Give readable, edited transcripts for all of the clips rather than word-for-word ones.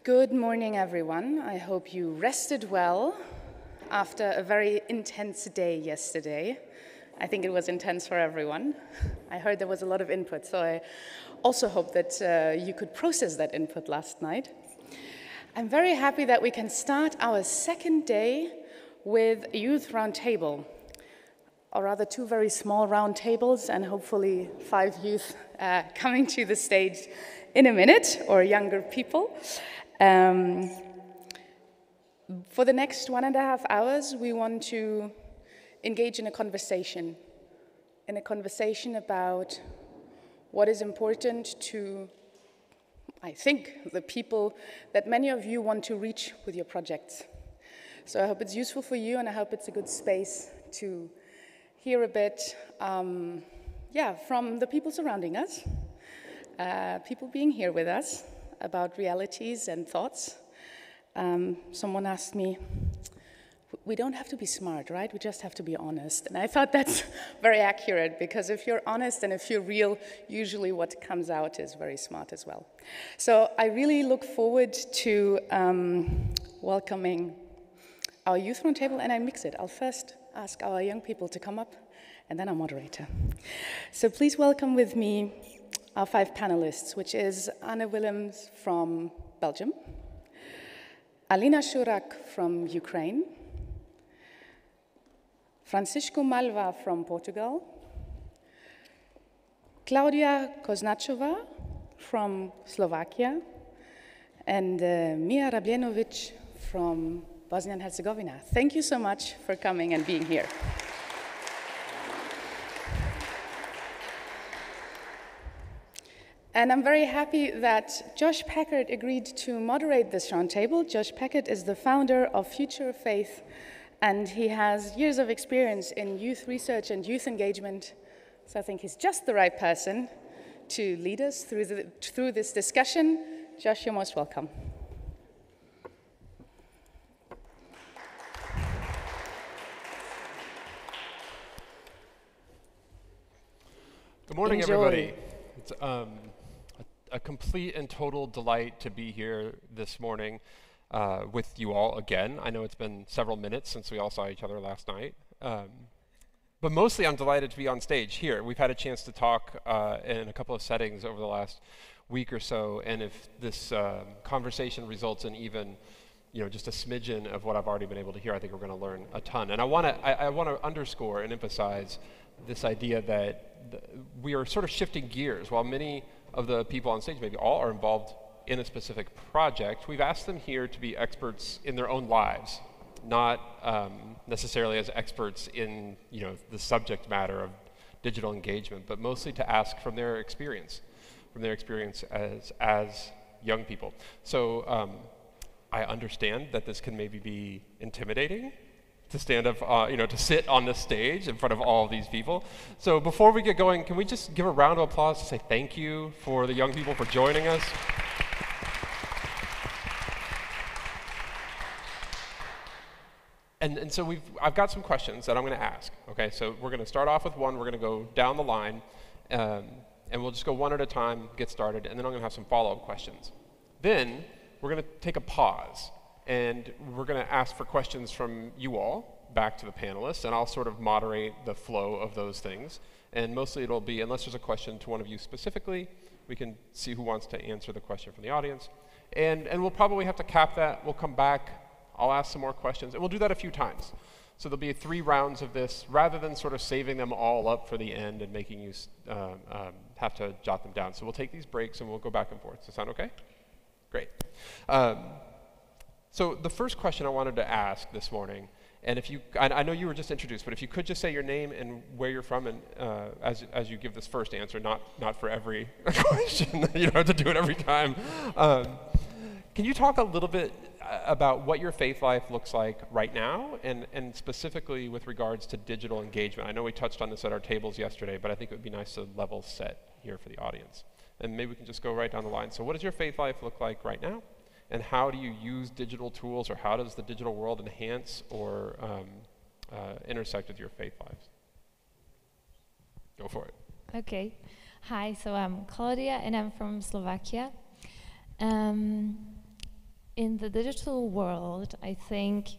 Good morning, everyone. I hope you rested well after a very intense day yesterday. I think it was intense for everyone. I heard there was a lot of input, so I also hope that you could process that input last night. I'm very happy that we can start our second day with a youth roundtable, or rather two very small round tables and hopefully 5 youth coming to the stage in a minute, or younger people. For the next 1.5 hours, we want to engage in a conversation about what is important to, I think, the people that many of you want to reach with your projects. So I hope it's useful for you, and I hope it's a good space to hear a bit, from the people surrounding us, people being here with us, about realities and thoughts. Someone asked me, we don't have to be smart, right? We just have to be honest. And I thought that's very accurate, because if you're honest and if you're real, usually what comes out is very smart as well. So I really look forward to welcoming our youth roundtable, and I mix it. I'll first ask our young people to come up, and then our moderator. So please welcome with me our 5 panelists, which is Anne Willems from Belgium, Alina Shurak from Ukraine, Francisco Malva from Portugal, Klaudia Koznachova from Slovakia, and Mia Rabljenovic from Bosnia and Herzegovina. Thank you so much for coming and being here. And I'm very happy that Josh Packard agreed to moderate this roundtable. Josh Packard is the founder of Future of Faith, and he has years of experience in youth research and youth engagement. So I think he's just the right person to lead us through this discussion. Josh, you're most welcome. Good morning, everybody. It's a complete and total delight to be here this morning with you all again. I know it's been several minutes since we all saw each other last night. But mostly I'm delighted to be on stage here. We've had a chance to talk in a couple of settings over the last week or so, and if this conversation results in even just a smidgen of what I've already been able to hear, I think we're going to learn a ton. And I want to underscore and emphasize this idea that we are sort of shifting gears. While many of the people on stage, maybe all, are involved in a specific project, we've asked them here to be experts in their own lives, not necessarily as experts in the subject matter of digital engagement, but mostly to ask from their experience as young people. So I understand that this can maybe be intimidating to stand up, to sit on this stage in front of all of these people. So before we get going, can we just give a round of applause to say thank you for the young people for joining us? And so I've got some questions that I'm going to ask. Okay, so we're going to start off with one. We're going to go down the line, and we'll just go one at a time, get started, and then I'm going to have some follow-up questions. Then we're going to take a pause, and we're going to ask for questions from you all back to the panelists, and I'll sort of moderate the flow of those things. And mostly it'll be, unless there's a question to one of you specifically, we can see who wants to answer the question from the audience. And we'll probably have to cap that. We'll come back. I'll ask some more questions, and we'll do that a few times. So there'll be 3 rounds of this, rather than sort of saving them all up for the end and making you have to jot them down. So we'll take these breaks, and we'll go back and forth. Does that sound okay? Great. So the first question I wanted to ask this morning, and I know you were just introduced, but if you could just say your name and where you're from, and as you give this first answer, not for every question, you don't have to do it every time. Can you talk a little bit about what your faith life looks like right now, and specifically with regards to digital engagement? I know we touched on this at our tables yesterday, but I think it would be nice to level set here for the audience. And maybe we can just go right down the line. So what does your faith life look like right now? And how do you use digital tools, or how does the digital world enhance or intersect with your faith lives? Go for it. Okay. Hi, so I'm Claudia, and I'm from Slovakia. in the digital world, I think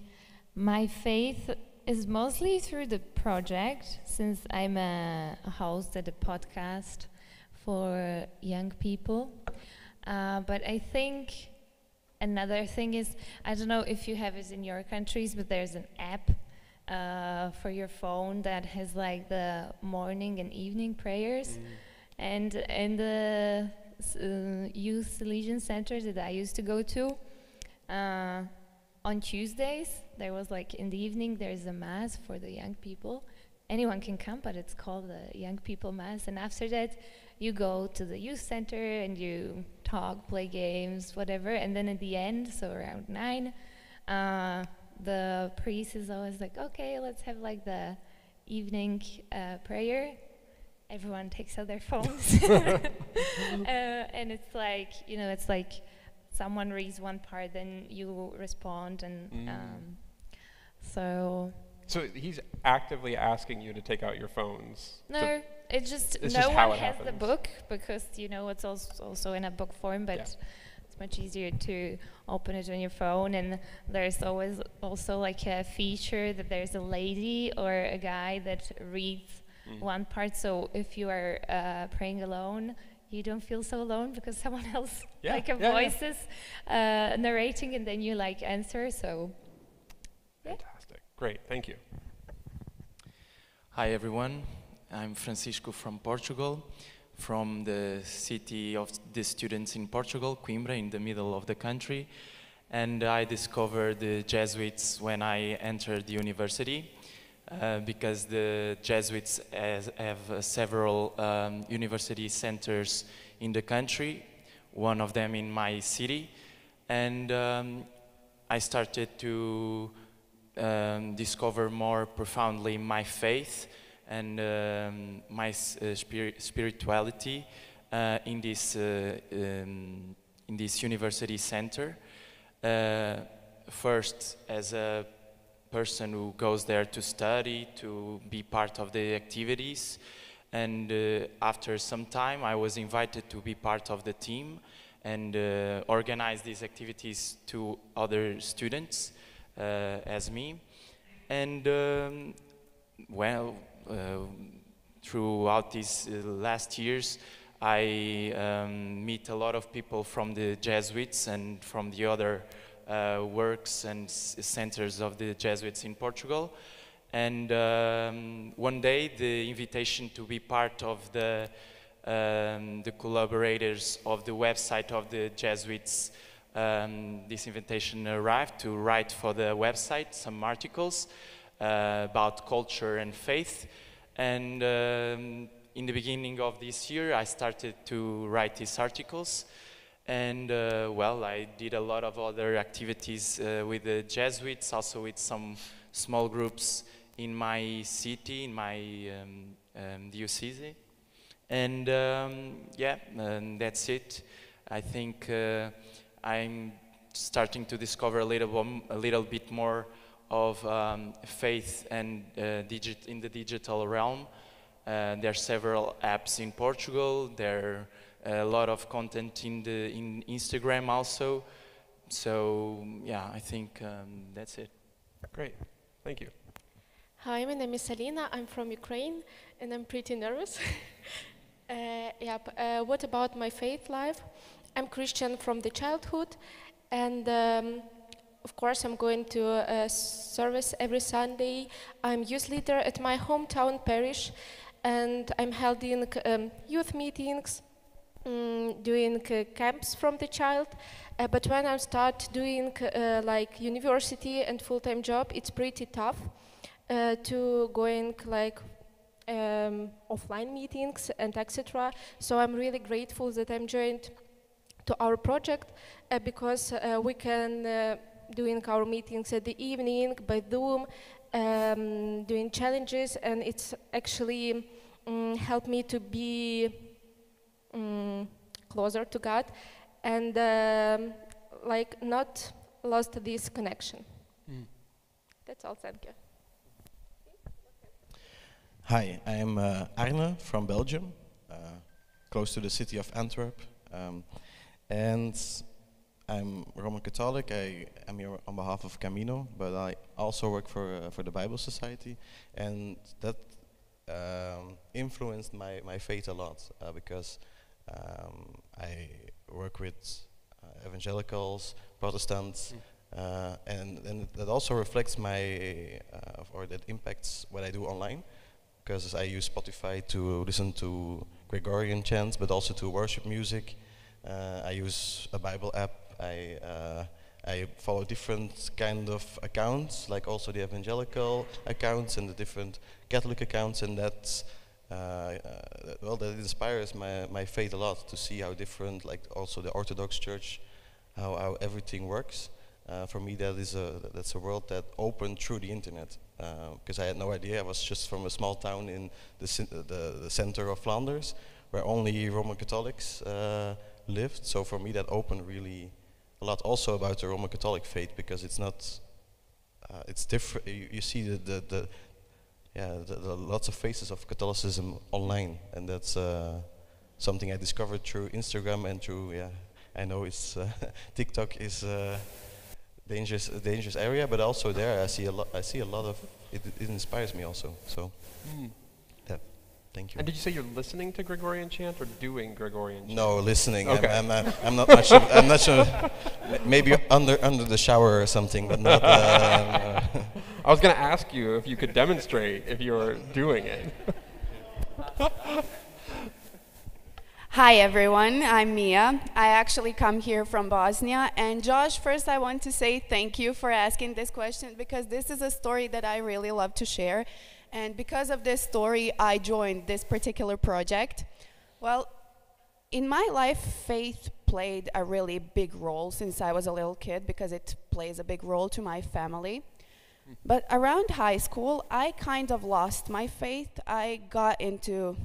my faith is mostly through the project, since I'm a host at a podcast for young people. But I think another thing is, I don't know if you have it in your countries, but there's an app for your phone that has like the morning and evening prayers. And in the Youth Legion Center that I used to go to, on Tuesdays, there was like in the evening, there's a mass for the young people. Anyone can come, but it's called the Young People Mass. And after that, you go to the youth center and you talk, play games, whatever. And then at the end, so around 9, the priest is always like, okay, let's have like the evening prayer. Everyone takes out their phones. And it's like, it's like someone reads one part, then you respond. And so he's actively asking you to take out your phones. No, it's just no one has the book, because it's also in a book form, but it's much easier to open it on your phone. And there's always also like a feature that there's a lady or a guy that reads one part. So if you are praying alone, you don't feel so alone, because someone else voice is narrating, and then you like answer. So fantastic. Great, thank you. Hi everyone, I'm Francisco from Portugal, from the city of the students in Portugal, Coimbra, in the middle of the country. And I discovered the Jesuits when I entered the university, because the Jesuits have several university centers in the country, one of them in my city. And I started to discover more profoundly my faith and my spirituality in this university center. First, as a person who goes there to study, to be part of the activities, and after some time I was invited to be part of the team and organize these activities to other students as me. And throughout these last years I meet a lot of people from the Jesuits and from the other works and centers of the Jesuits in Portugal. And one day the invitation to be part of the collaborators of the website of the Jesuits, this invitation arrived to write for the website some articles about culture and faith. And in the beginning of this year I started to write these articles. And I did a lot of other activities with the Jesuits, also with some small groups in my city, in my diocese. And and that's it. I think I'm starting to discover a little bit more of faith and in the digital realm. There are several apps in Portugal. There are a lot of content in Instagram also. So yeah, I think that's it. Great, thank you. Hi, my name is Alina. I'm from Ukraine, and I'm pretty nervous. What about my faith life? I'm Christian from the childhood, and of course I'm going to service every Sunday. I'm youth leader at my hometown parish, and I'm holding youth meetings, doing camps from the child. But when I start doing like university and full-time job, it's pretty tough to going like offline meetings and etc. So I'm really grateful that I'm joined to our project because we can doing our meetings at the evening by Zoom, doing challenges, and it's actually helped me to be closer to God and like not lost this connection. That's all, thank you. Hi, I'm Arne from Belgium, close to the city of Antwerp. And I'm Roman Catholic. I'm here on behalf of Camino, but I also work for the Bible Society, and that influenced my faith a lot because I work with evangelicals, Protestants, and that also reflects or that impacts what I do online, because I use Spotify to listen to Gregorian chants, but also to worship music. I use a Bible app. I follow different kind of accounts, like also the evangelical accounts and the different Catholic accounts, and that inspires my faith a lot, to see how different, like also the Orthodox Church, how everything works. For me, that's a world that opened through the internet, because I had no idea. I was just from a small town in the center of Flanders, where only Roman Catholics lived. So for me, that opened really a lot, also about the Roman Catholic faith, because it's not, it's different. You see the lots of faces of Catholicism online, and that's something I discovered through Instagram and through, I know it's TikTok is a dangerous area, but also there I see a lot of it inspires me also. So thank you. And did you say you're listening to Gregorian chant or doing Gregorian chant? No, listening. Okay. I'm not much. I'm not sure. Maybe under the shower or something, but not. I was going to ask you if you could demonstrate if you're doing it. Hi everyone, I'm Mia. I actually come here from Bosnia. And Josh, first I want to say thank you for asking this question, because this is a story that I really love to share. And because of this story, I joined this particular project. Well, in my life, faith played a really big role since I was a little kid, because it plays a big role to my family. But around high school, I kind of lost my faith. I got into,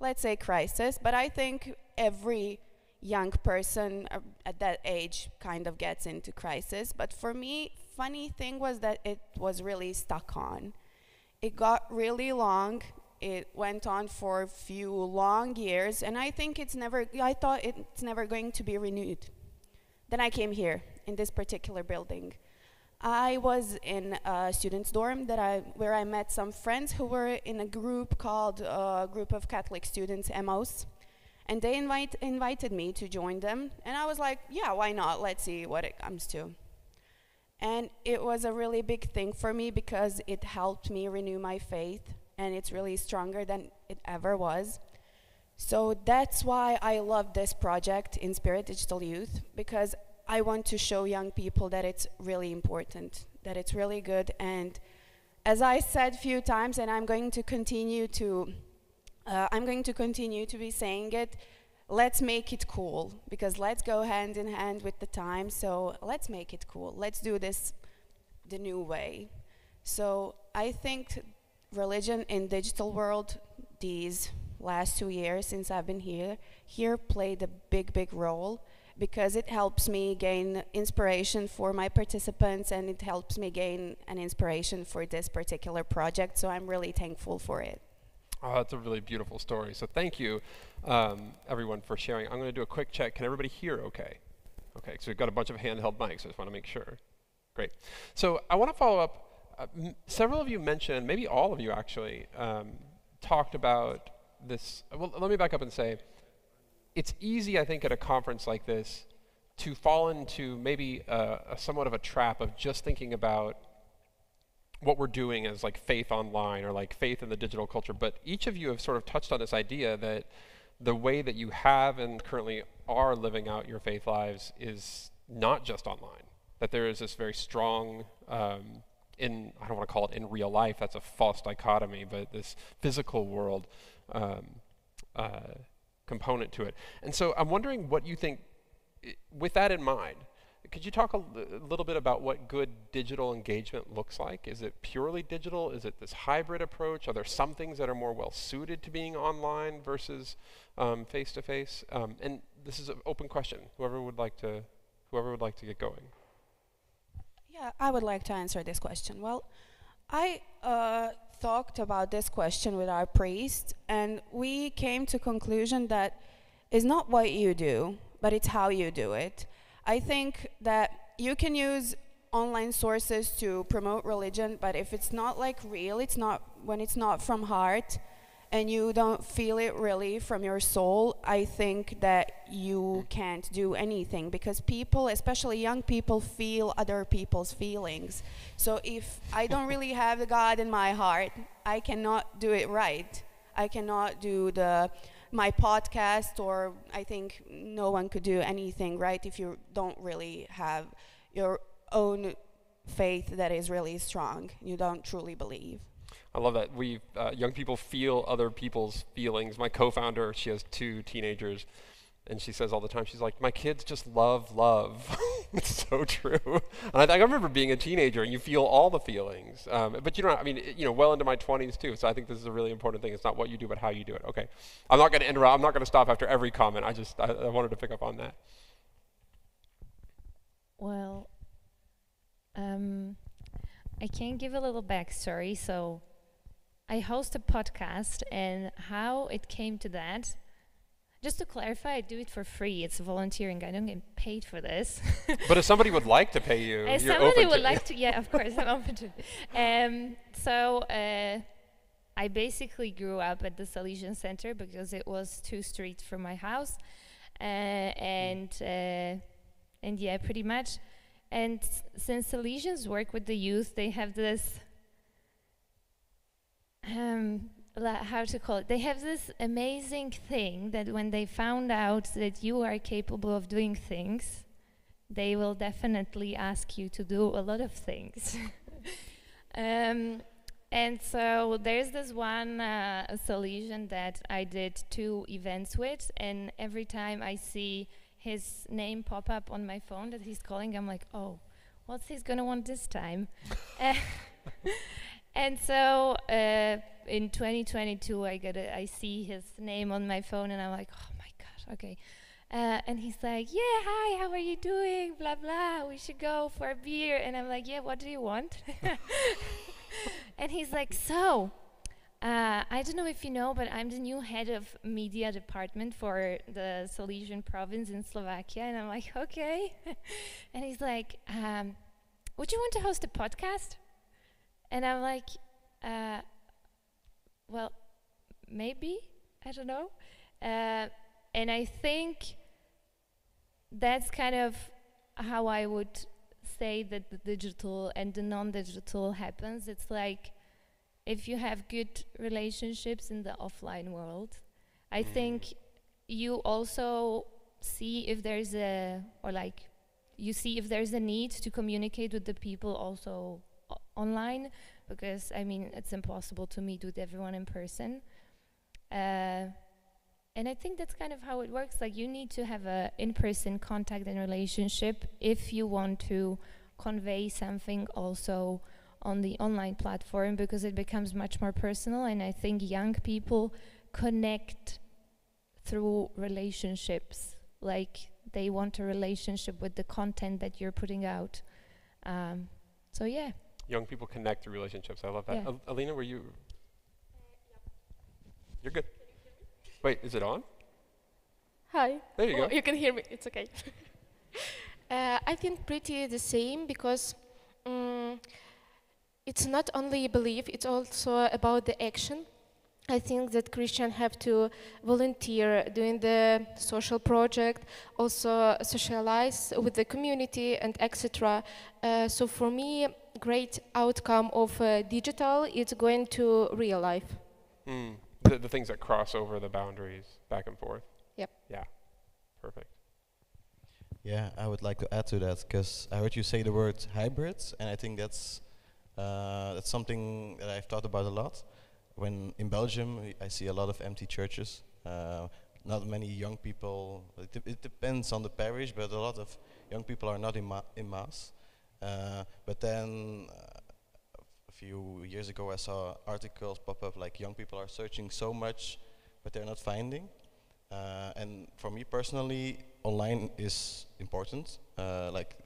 let's say, crisis, but I think every young person at that age kind of gets into crisis. But for me, funny thing was that it was really stuck on. It got really long. It went on for a few long years, and I thought it's never going to be renewed. Then I came here in this particular building. I was in a student's dorm where I met some friends who were in a group called Group of Catholic Students, Emmaus, and they invited me to join them, and I was like, yeah, why not? Let's see what it comes to. And it was a really big thing for me, because it helped me renew my faith, and it's really stronger than it ever was. So that's why I love this project, Inspirit Digital Youth, because I want to show young people that it's really important, that it's really good. And as I said a few times, and I'm going to continue to be saying it, let's make it cool, because let's go hand in hand with the time. So let's make it cool. Let's do this the new way. So I think religion in digital world, these last 2 years since I've been here played a big role, because it helps me gain inspiration for my participants, and it helps me gain an inspiration for this particular project. So I'm really thankful for it. Oh, that's a really beautiful story. So thank you, everyone, for sharing. I'm going to do a quick check. Can everybody hear okay? Okay, so we've got a bunch of handheld mics. I just want to make sure. Great. So I want to follow up. Several of you mentioned, maybe all of you actually, talked about this. Well, let me back up and say, it's easy, I think, at a conference like this to fall into maybe a somewhat of a trap of just thinking about what we're doing as like faith online or like faith in the digital culture. But each of you have sort of touched on this idea that the way that you have and currently are living out your faith lives is not just online, that there is this very strong, I don't want to call it in real life, that's a false dichotomy, but this physical world component to it. And so I'm wondering what you think, with that in mind, could you talk a little bit about what good digital engagement looks like? Is it purely digital? Is it this hybrid approach? Are there some things that are more well suited to being online versus face-to-face? And this is an open question. Whoever would like to get going. Yeah, I would like to answer this question. Well, I talked about this question with our priest, and we came to conclusion that it's not what you do, but it's how you do it. I think that you can use online sources to promote religion, but if it's not like real, when it's not from heart, and you don't feel it really from your soul, I think that you can't do anything, because people, especially young people, feel other people's feelings. So if I don't really have the God in my heart, I cannot do it right. I cannot do my podcast, or I think no one could do anything right if you don't really have your own faith that is really strong. You don't truly believe. I love that. Young people feel other people's feelings. My co-founder, she has 2 teenagers, and she says all the time, she's like, my kids just love. It's so true. And I remember being a teenager, and you feel all the feelings. But you don't, well into my 20s too, so I think this is a really important thing. It's not what you do, but how you do it. Okay. I'm not going to interrupt. I'm not going to stop after every comment. I wanted to pick up on that. Well, I can give a little backstory. So I host a podcast, and how it came to that, just to clarify, I do it for free. It's volunteering. I don't get paid for this. But if somebody would like to pay you, if you're somebody open would to like to, yeah, of course, I'm open to it. So I basically grew up at the Salesian Center because it was 2 streets from my house. And yeah, pretty much. And since Salesians work with the youth, they have this, how to call it? They have this amazing thing that when they found out that you are capable of doing things, they will definitely ask you to do a lot of things. And so there's this one Salesian that I did 2 events with, and every time I see his name pop up on my phone that he's calling, I'm like, oh, what's he gonna want this time? And so in 2022, I see his name on my phone, and I'm like, oh my gosh, okay. And he's like, yeah, hi, how are you doing? Blah, blah, we should go for a beer. And I'm like, yeah, what do you want? And he's like, so, I don't know if you know, but I'm the new head of media department for the Salesian province in Slovakia. And I'm like, okay. And he's like, would you want to host a podcast? And I'm like, well, maybe, I don't know. And I think that's kind of how I would say that the digital and the non-digital happens. It's like, if you have good relationships in the offline world, I think you also see if there's you see if there's a need to communicate with the people also online, because I mean it's impossible to meet with everyone in person, and I think that's kind of how it works. Like, you need to have a in-person contact and relationship if you want to convey something also on the online platform, because it becomes much more personal. And I think young people connect through relationships, like they want a relationship with the content that you're putting out. So yeah. Young people connect through relationships. I love that. Yeah. Alina, were you? You're good. Wait, is it on? Hi. There you go. You can hear me. It's okay. I think pretty the same, because it's not only belief, it's also about the action. I think that Christians have to volunteer doing the social project, also socialize with the community and etc. So for me, great outcome of digital is going to real life. The things that cross over the boundaries back and forth. Yep. Yeah, perfect. Yeah, I would like to add to that, because I heard you say the word hybrids, and I think that's something that I've thought about a lot. When in Belgium, I see a lot of empty churches, not many young people. It depends on the parish, but a lot of young people are not in mass. But then a few years ago, I saw articles pop up like young people are searching so much, but they're not finding. And for me personally, online is important. Like,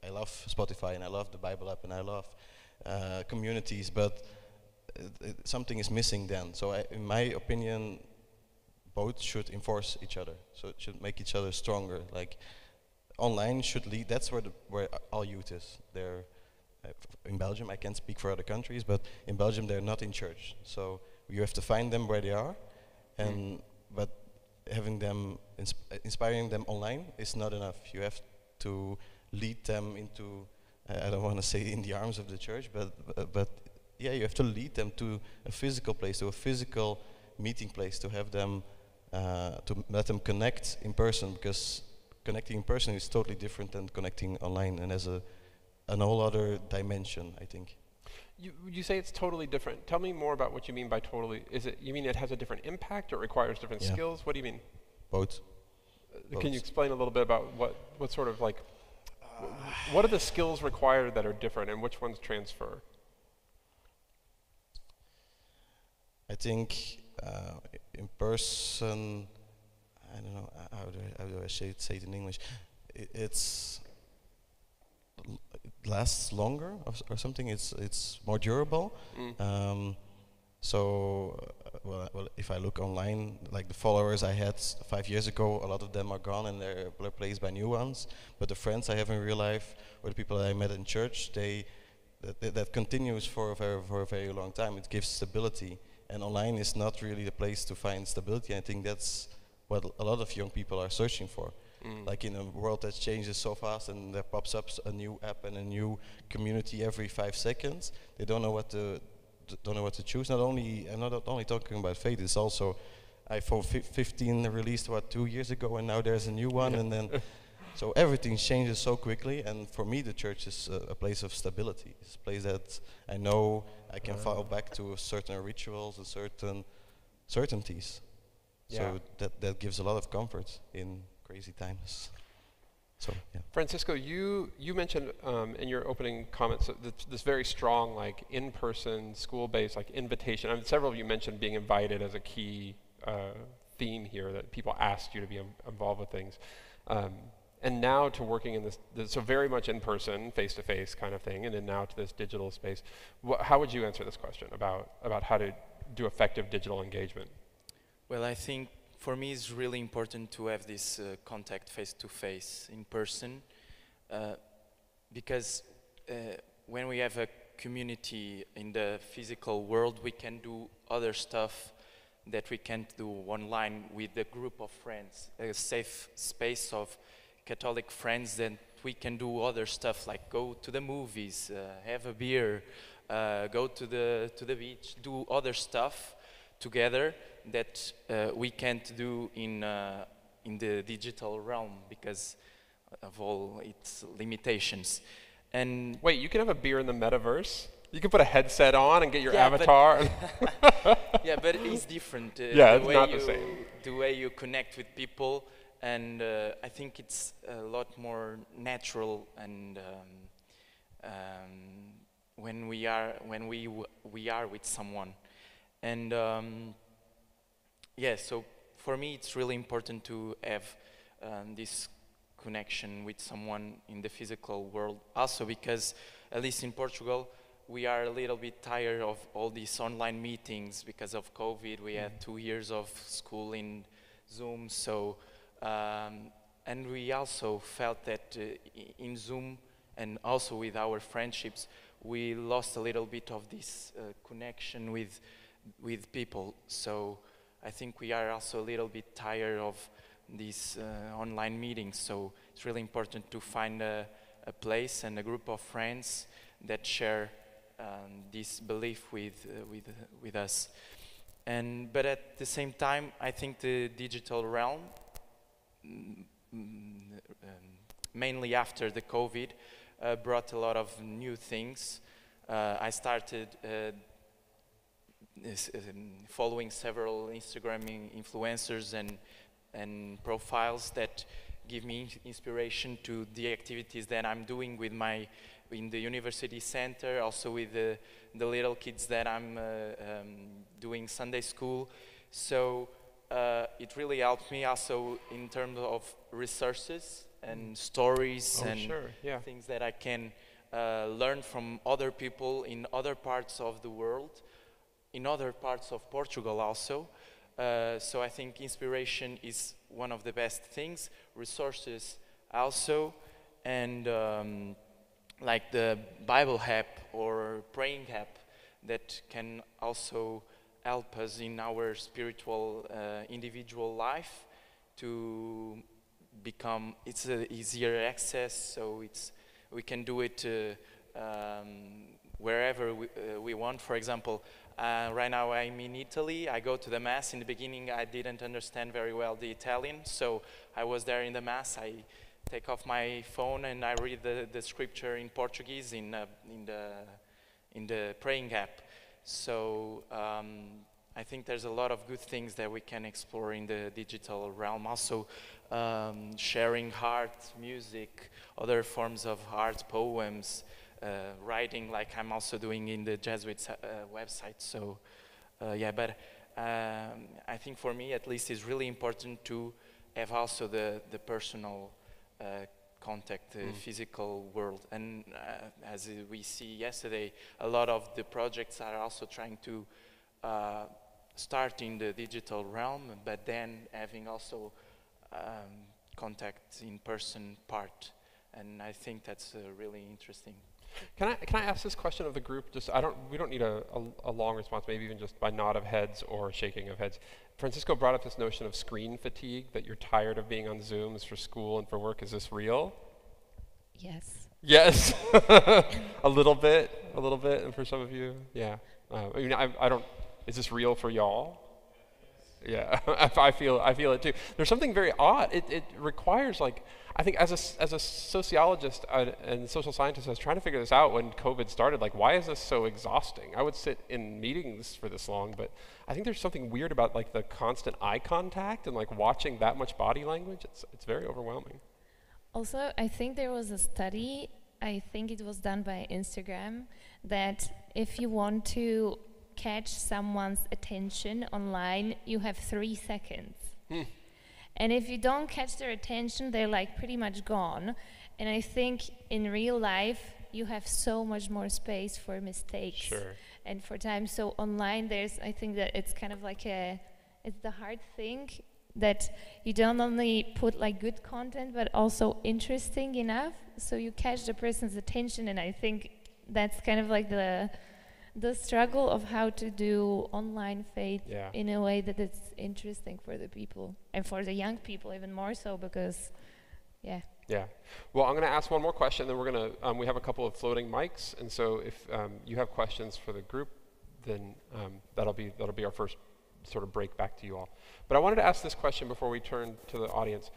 I love Spotify and I love the Bible app and I love communities, but something is missing then. So in my opinion, both should enforce each other. So it should make each other stronger. Like, online should lead. That's where all youth is. They're in Belgium. I can't speak for other countries, but in Belgium they're not in church. So you have to find them where they are, and but having them inspiring them online is not enough. You have to lead them into. I don't want to say in the arms of the church, but yeah, you have to lead them to a physical place, to a physical meeting place, to have them to let them connect in person, because connecting in person is totally different than connecting online, and has an whole other dimension, I think. You say it's totally different. Tell me more about what you mean by totally. You mean it has a different impact or requires different skills? What do you mean? Both. Can you explain a little bit about what sort of like, what are the skills required that are different and which ones transfer? I think in person, I don't know, how do I say it in English? It lasts longer or something. It's more durable. Well, if I look online, like the followers I had 5 years ago, a lot of them are gone and they're replaced by new ones. But the friends I have in real life, or the people that I met in church, that continues for a very long time. It gives stability, and online is not really the place to find stability. I think that's what a lot of young people are searching for. Like in a world that changes so fast, and there pops up a new app and a new community every 5 seconds, they don't know what to choose. I'm not only talking about faith. It's also iPhone 15 released 2 years ago, and now there's a new one, and then so everything changes so quickly. And for me, the church is a place of stability. It's a place that I know I can fall back to certain rituals and certain certainties. So that gives a lot of comfort in crazy times. So yeah. Francisco, you mentioned in your opening comments this very strong, like, in-person, school-based, like, invitation. I mean, several of you mentioned being invited as a key theme here, that people asked you to be involved with things. And now to working in this so very much in-person, face-to-face kind of thing, and then now to this digital space. How would you answer this question about how to do effective digital engagement? Well, I think for me it's really important to have this contact face-to-face, in person, because when we have a community in the physical world, we can do other stuff that we can't do online with a group of friends, a safe space of Catholic friends, that we can do other stuff like go to the movies, have a beer, go to the beach, do other stuff together that we can't do in the digital realm because of all its limitations. And wait, you can have a beer in the metaverse? You can put a headset on and get your avatar. Yeah, but it's different. Yeah, it's not the same. The way you connect with people, and I think it's a lot more natural. And when we are with someone, and yeah, so for me it's really important to have this connection with someone in the physical world. Also because, at least in Portugal, we are a little bit tired of all these online meetings because of COVID. We had 2 years of school in Zoom, so and we also felt that in Zoom and also with our friendships, we lost a little bit of this connection with people. So I think we are also a little bit tired of these online meetings. So it's really important to find a place and a group of friends that share this belief with us. But at the same time, I think the digital realm, mainly after the COVID, brought a lot of new things. I started following several Instagram influencers and profiles that give me inspiration to the activities that I'm doing with in the university center, also with the little kids that I'm doing Sunday school. So it really helped me also in terms of resources and stories things that I can learn from other people in other parts of the world, in other parts of Portugal also. So I think inspiration is one of the best things. Resources also, and like the Bible app or praying app that can also help us in our spiritual individual life to become, it's easier access, so we can do it wherever we want. For example, right now I'm in Italy. I go to the Mass. In the beginning I didn't understand very well the Italian, so I was there in the Mass. I take off my phone and I read the scripture in Portuguese in the praying app. So I think there's a lot of good things that we can explore in the digital realm. Also sharing art, music, other forms of art, poems, writing, like I'm also doing in the Jesuits website. So yeah, but I think for me at least it's really important to have also the personal contact, the physical world. And as we see yesterday, a lot of the projects are also trying to start in the digital realm, but then having also contact in person part. And I think that's really interesting. Can I ask this question of the group? Just we don't need a long response, maybe even just by nod of heads or shaking of heads. Francisco brought up this notion of screen fatigue, that you're tired of being on Zooms for school and for work. Is this real? Yes. Yes. a little bit, and for some of you, yeah. I mean, I don't. Is this real for y'all? Yeah, I feel it too. There's something very odd. It requires, like, I think as a sociologist and social scientist, I was trying to figure this out when COVID started. Like, why is this so exhausting? I would sit in meetings for this long, but I think there's something weird about like the constant eye contact and like watching that much body language. It's very overwhelming. Also, I think there was a study, I think it was done by Instagram, that if you want to catch someone's attention online, you have 3 seconds. And if you don't catch their attention, they're like pretty much gone. And I think in real life, you have so much more space for mistakes and for time. So online, I think that it's kind of like it's the hard thing that you don't only put like good content, but also interesting enough, so you catch the person's attention. And I think that's kind of like the struggle of how to do online faith in a way that it's interesting for the people, and for the young people even more so, because yeah. Well, I'm going to ask one more question, then we're going to we have a couple of floating mics, and so if you have questions for the group, then that'll be our first sort of break back to you all. But I wanted to ask this question before we turn to the audience.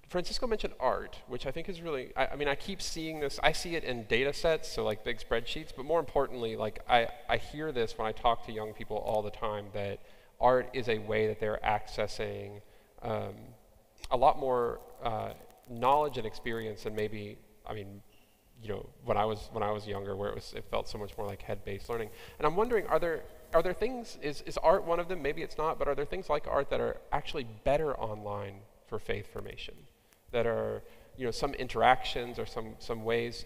Francisco mentioned art, which I think is really, I mean, I keep seeing this. I see it in data sets, so like big spreadsheets, but more importantly, like I hear this when I talk to young people all the time, that art is a way that they're accessing a lot more knowledge and experience than maybe, I mean, you know, when I was younger, where it felt so much more like head-based learning. And I'm wondering, are there things, is art one of them? Maybe it's not, but are there things like art that are actually better online for faith formation, that are, you know, some interactions or some ways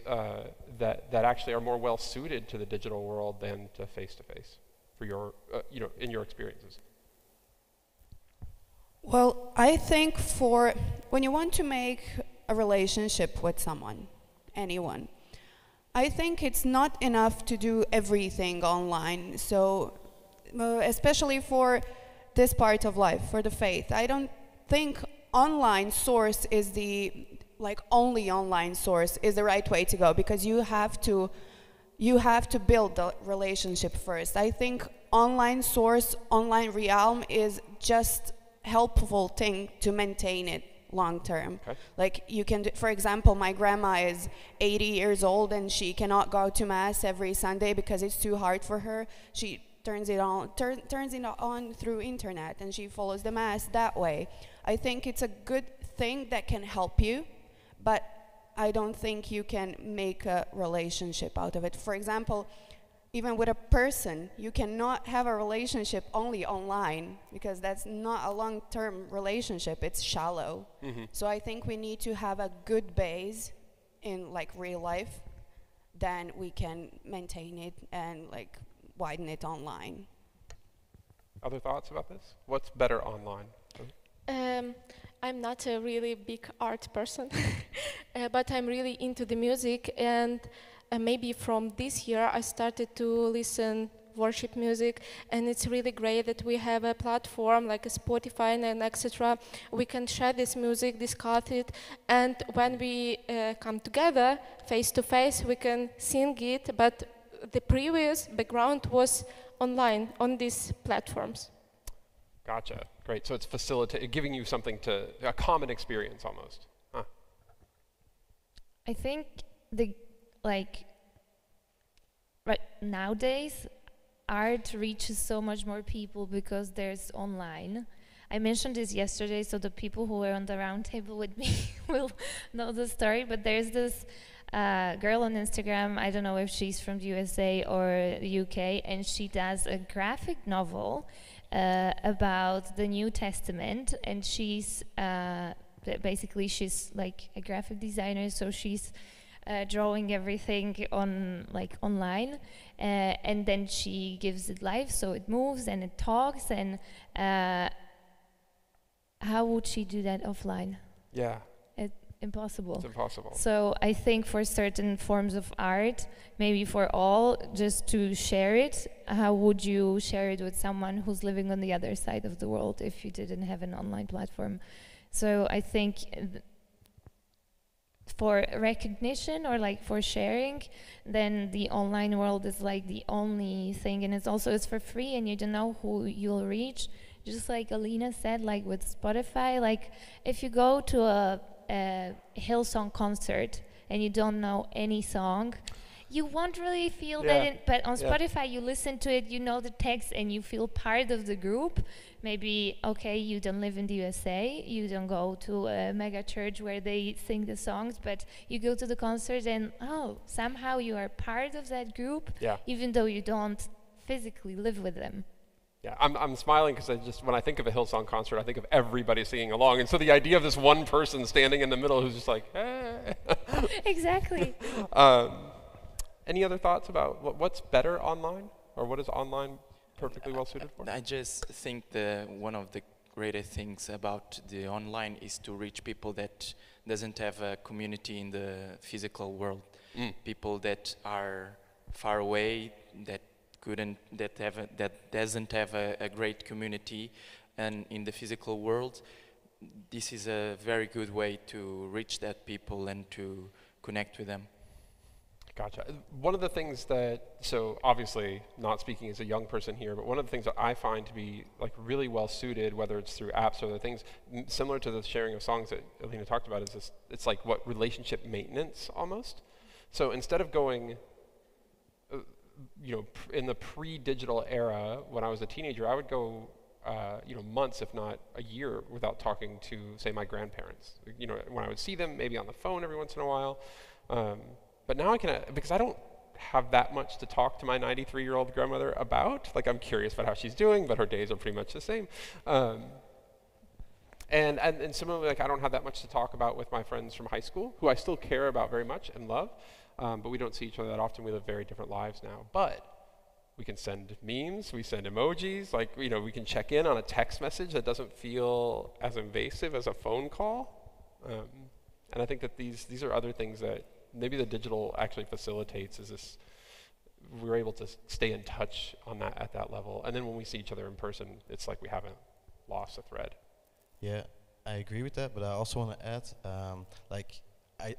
that actually are more well suited to the digital world than to face-to-face for your, you know, in your experiences? Well, I think when you want to make a relationship with someone, anyone, I think it's not enough to do everything online. So, especially for this part of life, for the faith, I don't think online source is only online source is the right way to go, because you have to build the relationship first. I think online source, online realm is just helpful thing to maintain it long term. Okay. Like you can do, for example, my grandma is 80 years old and she cannot go to mass every Sunday because it's too hard for her. She turns it on through internet, and she follows the mass that way. I think it's a good thing that can help you, but I don't think you can make a relationship out of it. For example, even with a person, you cannot have a relationship only online, because that's not a long-term relationship. It's shallow. Mm-hmm. So I think we need to have a good base in like real life, then we can maintain it and like widen it online. Other thoughts about this? What's better online? I'm not a really big art person, but I'm really into the music, and maybe from this year I started to listen worship music, and it's really great that we have a platform like a Spotify and etc. We can share this music, discuss it, and when we come together face to face, we can sing it, but the previous background was online on these platforms. Gotcha. Great. So it's giving you something a common experience almost. Huh. I think right nowadays, art reaches so much more people because there's online. I mentioned this yesterday, so the people who were on the round table with me will know the story, but there's this girl on Instagram, I don't know if she's from the USA or the UK, and she does a graphic novel about the New Testament, and she's basically she's like a graphic designer, so she's drawing everything online, and then she gives it life, so it moves and it talks. And how would she do that offline? Yeah. Impossible. It's impossible. So I think for certain forms of art, maybe for all, just to share it, how would you share it with someone who's living on the other side of the world if you didn't have an online platform? So I think for recognition or for sharing, then the online world is the only thing, and it's for free, and you don't know who you'll reach. Just like Alina said, with Spotify, if you go to a Hillsong concert and you don't know any song, you won't really feel that. But on Spotify, you listen to it, you know the text, and you feel part of the group. Maybe, okay, you don't live in the USA, you don't go to a mega church where they sing the songs, but you go to the concert and, somehow you are part of that group, even though you don't physically live with them. Yeah, I'm smiling because when I think of a Hillsong concert, I think of everybody singing along, and so the idea of this one person standing in the middle who's just hey. Exactly. Any other thoughts about what's better online, or what is online perfectly well suited for? I just think one of the greatest things about the online is to reach people that doesn't have a community in the physical world. People that are far away, that doesn't have a great community, and in the physical world, this is a very good way to reach that people and to connect with them. Gotcha. One of the things so obviously not speaking as a young person here, but one of the things that I find to be really well suited, whether it's through apps or other things, similar to the sharing of songs that Alina talked about, is this, it's relationship maintenance almost. So instead of going, in the pre-digital era, when I was a teenager, I would go, months, if not a year, without talking to, say, my grandparents. When I would see them, maybe on the phone every once in a while. But now I can, because I don't have that much to talk to my 93-year-old grandmother about. I'm curious about how she's doing, but her days are pretty much the same. And similarly, I don't have that much to talk about with my friends from high school, who I still care about very much and love. But we don't see each other that often. We live very different lives now. But we can send memes, we send emojis, we can check in on a text message that doesn't feel as invasive as a phone call. And I think that these are other things that maybe the digital actually facilitates, is this, we're able to stay in touch at that level. And then when we see each other in person, it's like we haven't lost a thread. Yeah, I agree with that, but I also want to add,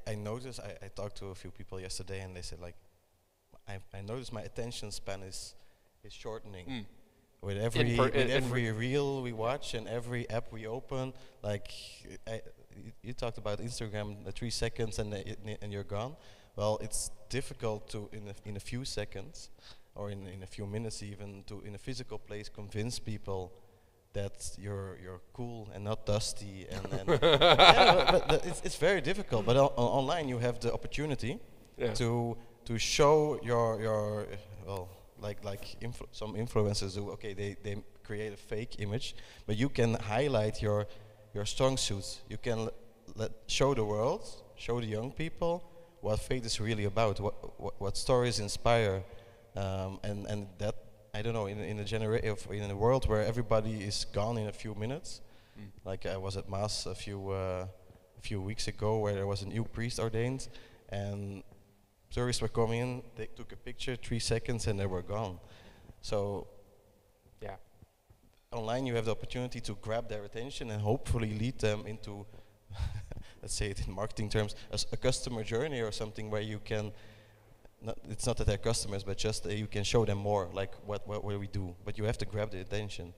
I noticed, I talked to a few people yesterday, and they said I noticed my attention span is shortening. With every reel we watch and every app we open. You talked about Instagram, the 3 seconds and you're gone. Well, it's difficult to in a few seconds or in a few minutes even to in a physical place convince people that you're cool and not dusty and but it's very difficult. But online you have the opportunity to show your some influencers do. Okay, they create a fake image, but you can highlight your strong suits. You can show the world, show the young people what faith is really about, what stories inspire, and that, I don't know, in a world where everybody is gone in a few minutes, Like I was at Mass a few weeks ago where there was a new priest ordained, and tourists were coming in, they took a picture, 3 seconds, and they were gone. So, yeah, online you have the opportunity to grab their attention and hopefully lead them into, let's say it in marketing terms, a customer journey or something where you can, it's not that they're customers, but just you can show them more, like what we do. But you have to grab the attention,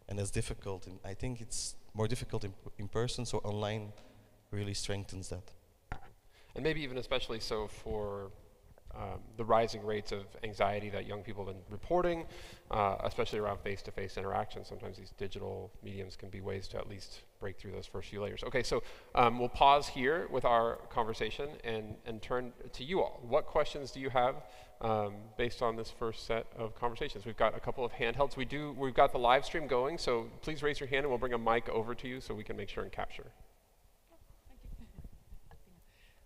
and that's difficult. And I think it's more difficult in person, so online really strengthens that. And maybe even especially so for the rising rates of anxiety that young people have been reporting, especially around face-to-face interaction. Sometimes these digital mediums can be ways to at least break through those first few layers. Okay, so we'll pause here with our conversation and turn to you all. What questions do you have based on this first set of conversations? We've got a couple of handhelds. We've got the live stream going, so please raise your hand and we'll bring a mic over to you so we can make sure and capture.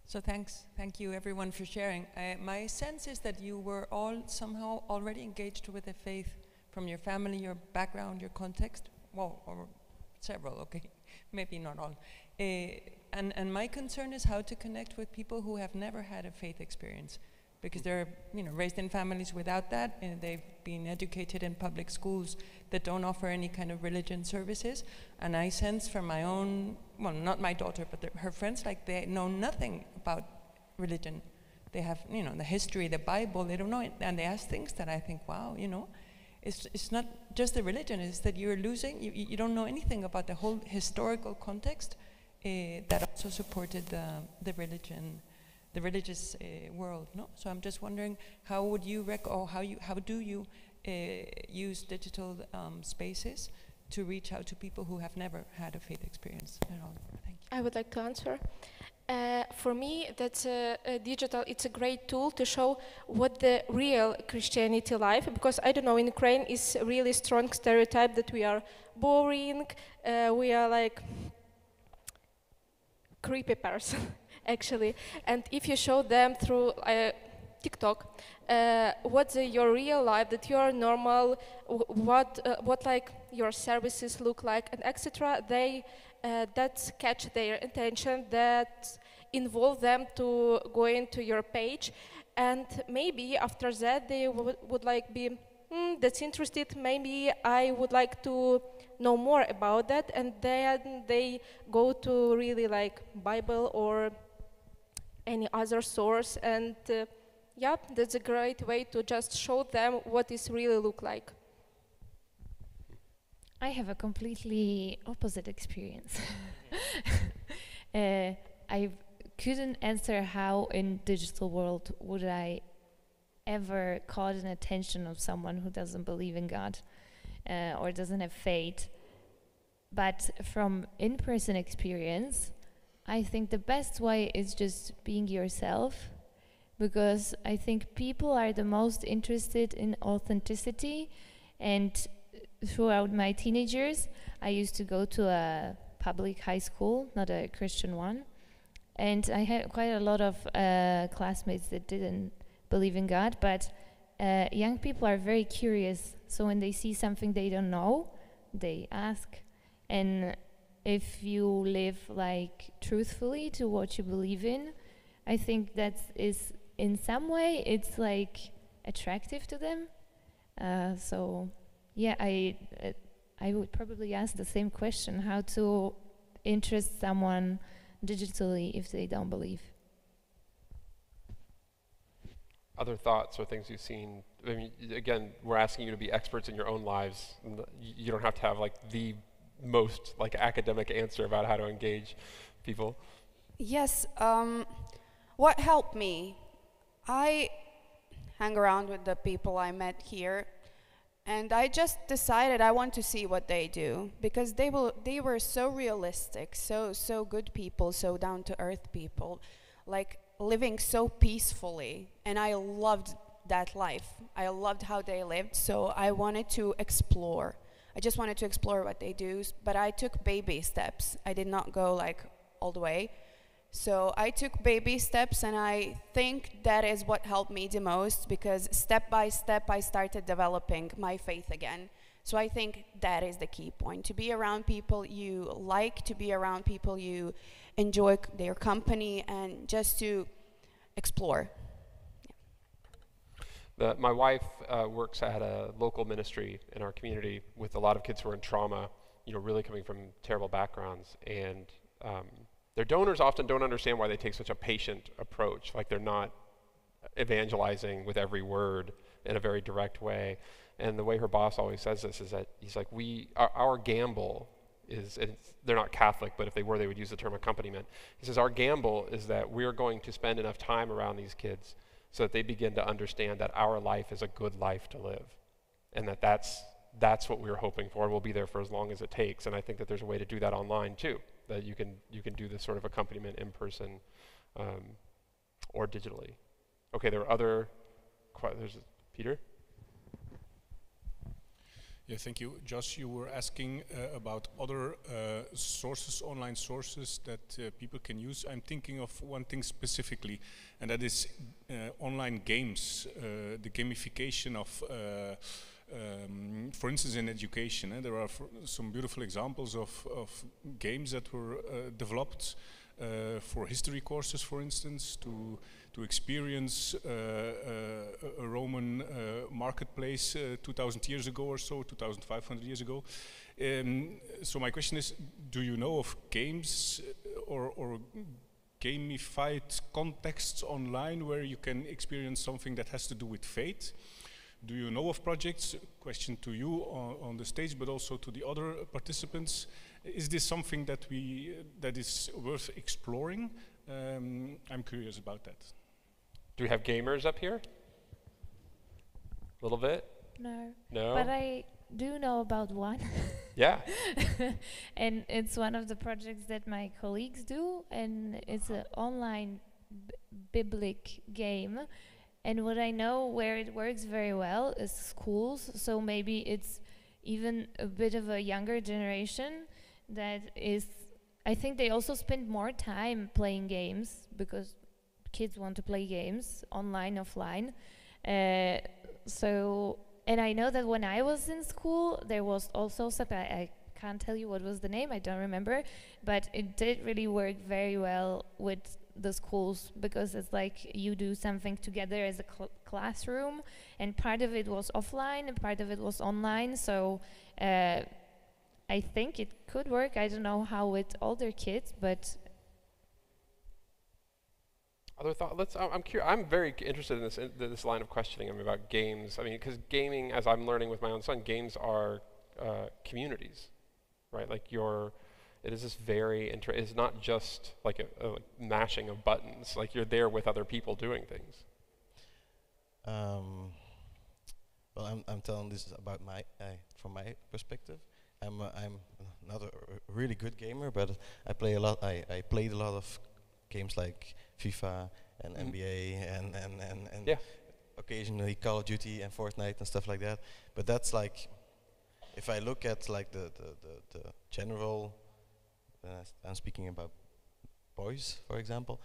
So thank you everyone for sharing. My sense is that you were all somehow already engaged with the faith from your family, your background, your context, well, or several, okay, maybe not all. And my concern is how to connect with people who have never had a faith experience, because they're raised in families without that, and they've been educated in public schools that don't offer any kind of religion services. And I sense from my own, well, not my daughter, but her friends, like they know nothing about religion. They have, the history, the Bible, they don't know it, and they ask things that I think, wow, it's not just the religion, it's that you're losing, you don't know anything about the whole historical context that also supported the religion, the religious world, no? So I'm just wondering, how would you how do you use digital spaces to reach out to people who have never had a faith experience at all? Thank you. I would like to answer. For me, that's digital. It's a great tool to show what the real Christianity life. Because I don't know, in Ukraine is a really strong stereotype that we are boring. We are like creepy person, actually. And if you show them through TikTok, what's your real life, that you are normal, what like your services look like, and etc. They that catch their attention, that involve them to go into your page, and maybe after that they would like be, that's interested, maybe I would like to know more about that, and then they go to really like Bible or any other source, and yeah, that's a great way to just show them what it really look like. I have a completely opposite experience. I couldn't answer how in digital world would I ever caught an attention of someone who doesn't believe in God or doesn't have faith. But from in-person experience, I think the best way is just being yourself, because I think people are the most interested in authenticity. And throughout my teenagers, I used to go to a public high school, not a Christian one, and I had quite a lot of classmates that didn't believe in God, but young people are very curious, so when they see something they don't know, they ask. And if you live like truthfully to what you believe in, I think that is in some way it's like attractive to them. So yeah, I would probably ask the same question: how to interest someone digitally if they don't believe. Other thoughts or things you've seen? I mean, again, we're asking you to be experts in your own lives. You don't have to have like the most like academic answer about how to engage people. Yes, what helped me? I hang around with the people I met here, and I just decided I want to see what they do, because they were so realistic, so good people, so down to earth people, like living so peacefully, and I loved that life. I loved how they lived, so I wanted to explore. I just wanted to explore what they do, but I took baby steps. I did not go like all the way. So I took baby steps, and I think that is what helped me the most, because step by step I started developing my faith again. So I think that is the key point, to be around people you like, to be around people you enjoy their company, and just to explore. My wife works at a local ministry in our community with a lot of kids who are in trauma, really coming from terrible backgrounds. And their donors often don't understand why they take such a patient approach, like they're not evangelizing with every word in a very direct way. And the way her boss always says this is that he's like, our gamble is, and they're not Catholic, but if they were, they would use the term accompaniment. He says, our gamble is that we're going to spend enough time around these kids so that they begin to understand that our life is a good life to live, and that's what we're hoping for. We'll be there for as long as it takes, and I think that there's a way to do that online too, that you can do this sort of accompaniment in person or digitally. Okay, there are other. There's Peter. Yeah, thank you. Josh, you were asking about other sources, online sources that people can use. I'm thinking of one thing specifically, and that is online games, the gamification of, for instance, in education. There are some beautiful examples of games that were developed for history courses, for instance, to experience a Roman marketplace 2,000 years ago or so, 2,500 years ago. So my question is, do you know of games or gamified contexts online where you can experience something that has to do with faith? Do you know of projects? Question to you on the stage, but also to the other participants. Is this something that is worth exploring? I'm curious about that. Do we have gamers up here? A little bit? No. No? But I do know about one. Yeah. And it's one of the projects that my colleagues do, and it's an online biblic game. And what I know where it works very well is schools, so maybe it's even a bit of a younger generation that is, I think they also spend more time playing games because kids want to play games, online, offline. And I know that when I was in school, there was also something, I can't tell you what was the name, I don't remember, but it did really work very well with the schools, because it's like you do something together as a classroom, and part of it was offline and part of it was online, so I think it could work. I don't know how with older kids, but other thoughts? I'm curious. I'm very interested in this line of questioning about games. I mean, because gaming, as I'm learning with my own son, games are communities, right? Like it is this very it's not just like a mashing of buttons. Like you're there with other people doing things. Well, I'm telling this about from my perspective. I'm not a really good gamer, but I play a lot. I played a lot of games like FIFA and NBA and yeah. Occasionally Call of Duty and Fortnite and stuff like that. But that's like, if I look at like the general, I'm speaking about boys, for example.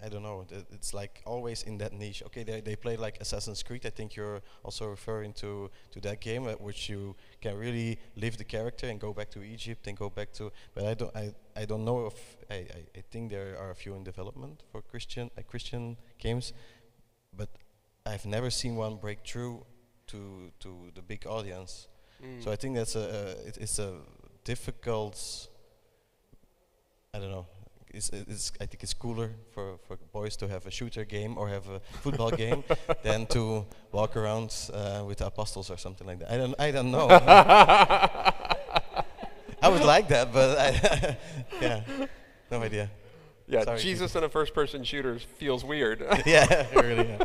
I don't know. It's like always in that niche. Okay, they play like Assassin's Creed. I think you're also referring to that game, which you can really live the character and go back to Egypt and go back to. But I don't know if I think there are a few in development for Christian games, but I've never seen one break through to the big audience. So I think that's it's a difficult. I don't know. I think it's cooler for boys to have a shooter game or have a football game than to walk around with the apostles or something like that. I don't know. I would like that, but yeah, no idea. Yeah, Sorry. Jesus in a first-person shooter feels weird. Yeah, really. Yeah.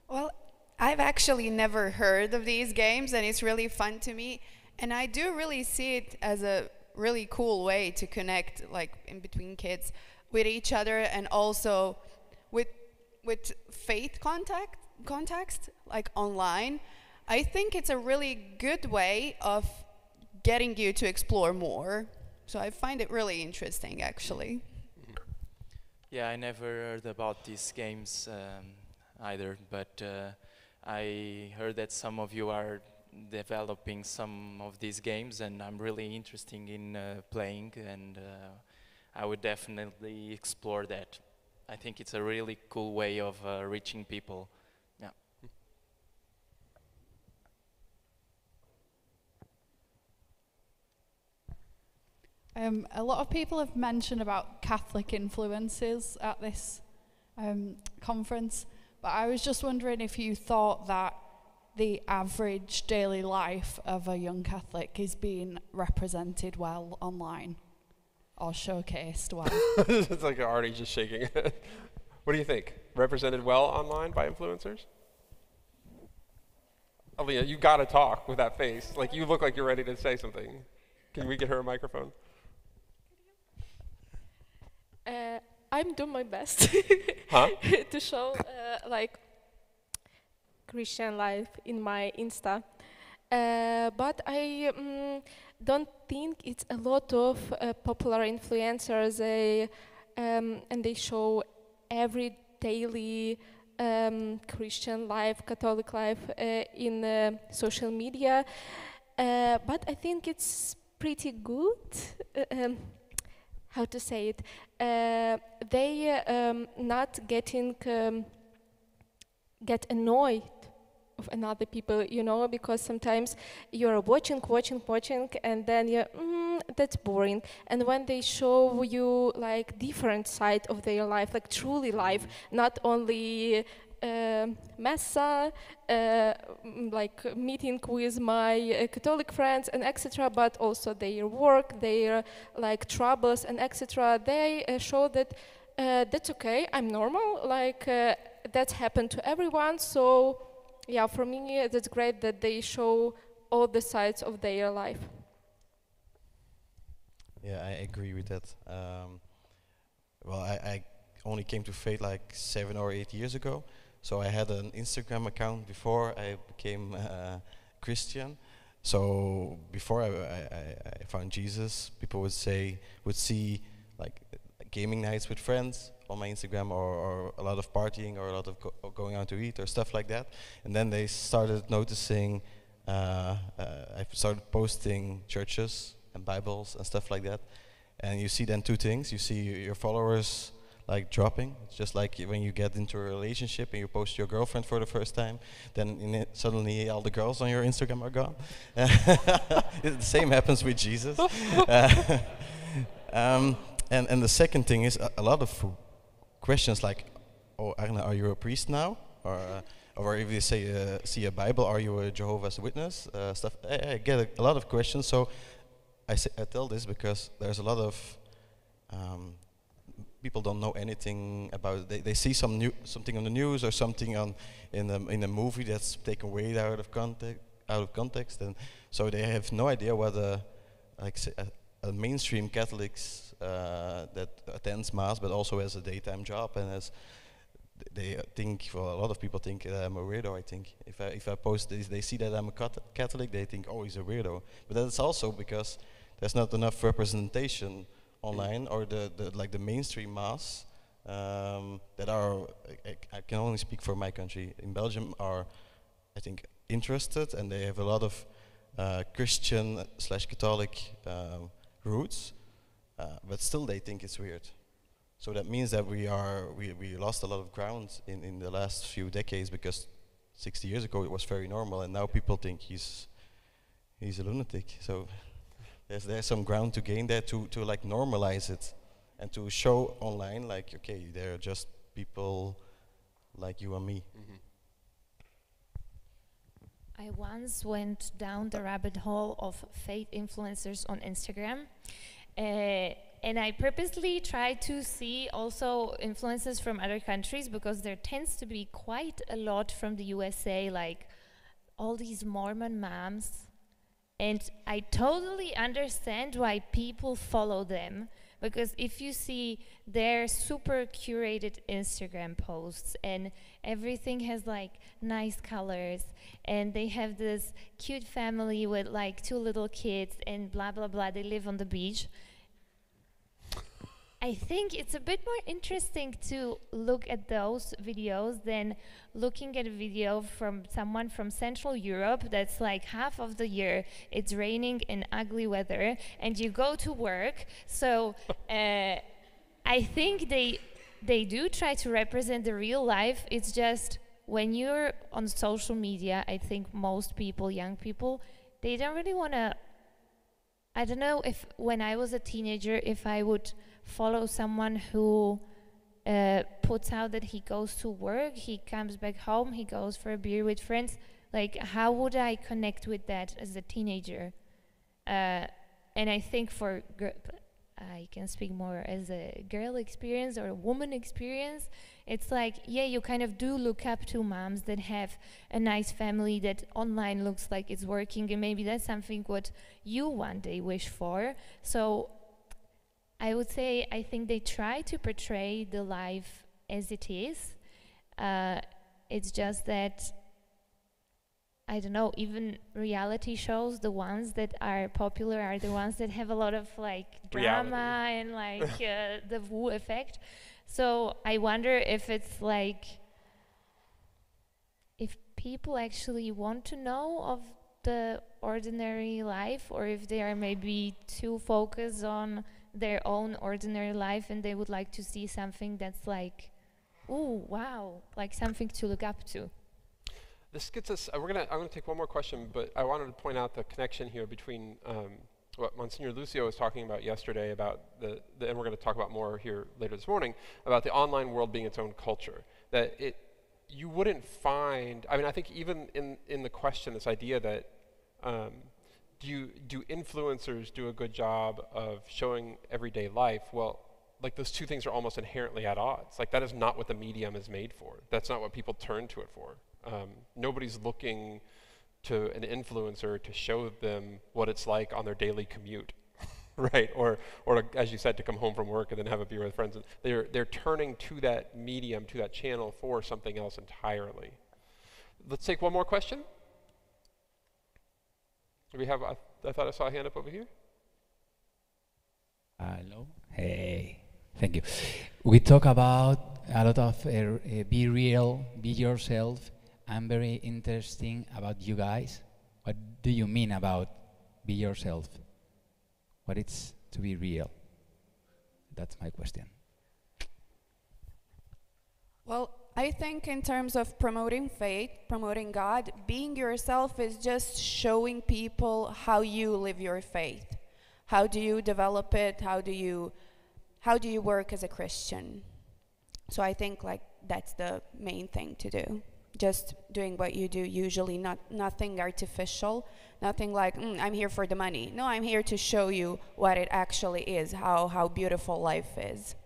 Well, I've actually never heard of these games, and it's really fun to me. And I do really see it as a really cool way to connect, like in between kids, with each other, and also with faith context, like online. I think it's a really good way of getting you to explore more. So I find it really interesting, actually. Yeah, I never heard about these games either, but I heard that some of you are developing some of these games, and I'm really interested in playing, and I would definitely explore that. I think it's a really cool way of reaching people. Yeah. A lot of people have mentioned about Catholic influences at this conference, but I was just wondering if you thought that the average daily life of a young Catholic is being represented well online or showcased well. It's like Artie just shaking it. What do you think? Represented well online by influencers? Aliyah, you gotta talk with that face. Like, you look like you're ready to say something. Can we get her a microphone? I'm doing my best to show like Christian life in my Insta, but I don't think it's a lot of popular influencers, and they show every daily Christian life, Catholic life in social media, but I think it's pretty good. How to say it? They not get annoyed of another people, you know, because sometimes you're watching, and then that's boring. And when they show you like different side of their life, like truly life, not only Messa, like meeting with my Catholic friends and etc., but also their work, their like troubles and etc. They show that that's okay, I'm normal, like that's happened to everyone. So yeah, for me that's great that they show all the sides of their life. Yeah, I agree with that. Well, I only came to faith like 7 or 8 years ago. So I had an Instagram account before I became Christian. So before I found Jesus, people would see like gaming nights with friends on my Instagram, or a lot of partying, or a lot of going out to eat, or stuff like that. And then they started noticing, I started posting churches and Bibles and stuff like that. And you see then two things. You see your followers like dropping. It's just like when you get into a relationship and you post your girlfriend for the first time, then suddenly all the girls on your Instagram are gone. The same happens with Jesus. And the second thing is a lot of questions like, oh, Arne, are you a priest now? Or if you say see a Bible, are you a Jehovah's Witness? Stuff. I get a lot of questions. So I tell this because there's a lot of people don't know anything about it. They see something on the news or something in a movie that's taken way out of context, and so they have no idea what a mainstream Catholics that attends Mass but also has a daytime job, and as they think, well, a lot of people think I'm a weirdo. I think if I post this, they see that I'm a Catholic, they think, oh, he's a weirdo. But that's also because there's not enough representation online, or the mainstream Mass that are, I can only speak for my country, in Belgium, are, I think, interested, and they have a lot of Christian/Catholic roots, but still they think it's weird. So that means that we lost a lot of ground in the last few decades, because 60 years ago it was very normal, and now people think he's a lunatic. So there's some ground to gain there to like normalize it, and to show online like, okay, they're just people like you and me. Mm-hmm. I once went down the rabbit hole of faith influencers on Instagram, and I purposely tried to see also influences from other countries, because there tends to be quite a lot from the USA, like all these Mormon moms. And I totally understand why people follow them, because if you see their super curated Instagram posts and everything has like nice colors, and they have this cute family with like 2 little kids and blah blah blah, they live on the beach. I think it's a bit more interesting to look at those videos than looking at a video from someone from Central Europe that's like half of the year it's raining in ugly weather and you go to work. So I think they do try to represent the real life. It's just when you're on social media, I think most people, young people, they don't really want to. I don't know if when I was a teenager, if I would follow someone who puts out that he goes to work, he comes back home, he goes for a beer with friends. Like, how would I connect with that as a teenager? And I think for I can speak more as a girl experience or a woman experience. It's like, yeah, you kind of do look up to moms that have a nice family that online looks like it's working, and maybe that's something what you one day wish for. So I would say I think they try to portray the life as it is. It's just that, I don't know, even reality shows, the ones that are popular are the ones that have a lot of like drama and like the woo effect. So I wonder if it's like, if people actually want to know of the ordinary life, or if they are maybe too focused on their own ordinary life and they would like to see something that's like, ooh, wow, like something to look up to. This gets us, I'm gonna take one more question, but I wanted to point out the connection here between what Monsignor Lucio was talking about yesterday about and we're going to talk about more here later this morning, about the online world being its own culture. That you wouldn't find, I mean, I think even in the question, this idea that do influencers do a good job of showing everyday life? Well, like those two things are almost inherently at odds. Like that is not what the medium is made for. That's not what people turn to it for. Nobody's looking to an influencer to show them what it's like on their daily commute, right? Or as you said, to come home from work and then have a beer with friends. They're turning to that medium, to that channel for something else entirely. Let's take one more question. We have, I thought I saw a hand up over here. Hello. Hey, thank you. We talk about a lot of be real, be yourself. I'm very interested about you guys. What do you mean about be yourself? What it's to be real? That's my question. Well, I think in terms of promoting faith, promoting God, being yourself is just showing people how you live your faith. How do you develop it? How do you work as a Christian? So I think like that's the main thing to do. Just doing what you do usually, nothing artificial, nothing like, I'm here for the money. No, I'm here to show you what it actually is, how beautiful life is.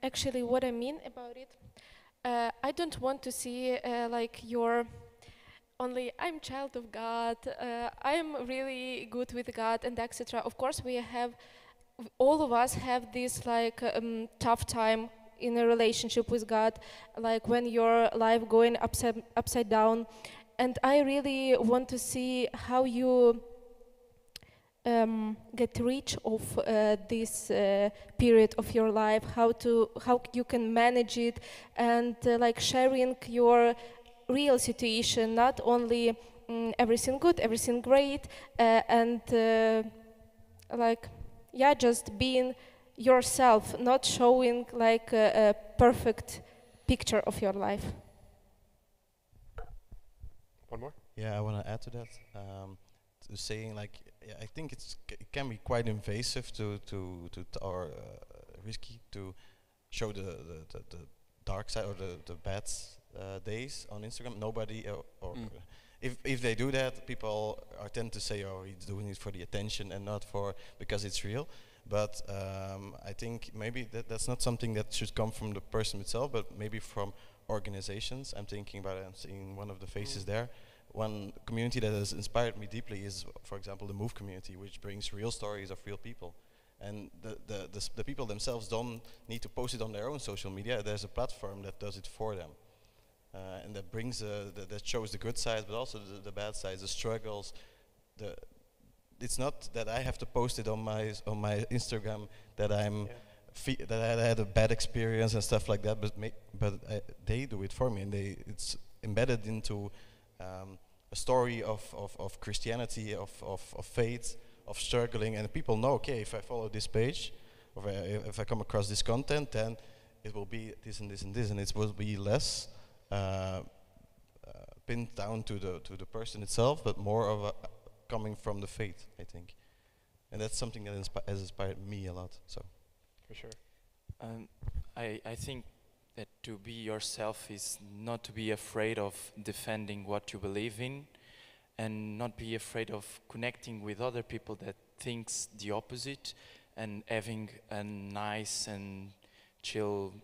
Actually, what I mean about it, I don't want to see like your only I'm child of God, I'm really good with God, and etc. Of course, all of us have this like tough time in a relationship with God, like when your life going upside down, and I really want to see how you get rid of this period of your life, how you can manage it, and like sharing your real situation, not only everything good, everything great, and like, yeah, just being yourself, not showing like a perfect picture of your life. One more? Yeah, I want to add to that. To saying like, yeah, I think it can be quite invasive or risky to show the dark side or the bad days on Instagram. Nobody if they do that, people tend to say, oh, he's doing it for the attention and not because it's real. But I think maybe that's not something that should come from the person itself, but maybe from organizations. I'm thinking about it, I'm seeing one of the faces there. One community that has inspired me deeply is, for example, the Move community, which brings real stories of real people. And the people themselves don't need to post it on their own social media. There's a platform that does it for them. And that brings that shows the good side, but also the bad sides, the struggles, it's not that I have to post it on my Instagram that that I had a bad experience and stuff like that, but they do it for me, and it's embedded into a story of Christianity, of faith, of struggling, and people know, okay, if I follow this page, or if I come across this content, then it will be this and this and this, and it will be less pinned down to the person itself, but more of a coming from the faith, I think, and that's something that has inspired me a lot. So, for sure, I think that to be yourself is not to be afraid of defending what you believe in, and not be afraid of connecting with other people that thinks the opposite, and having a nice and chill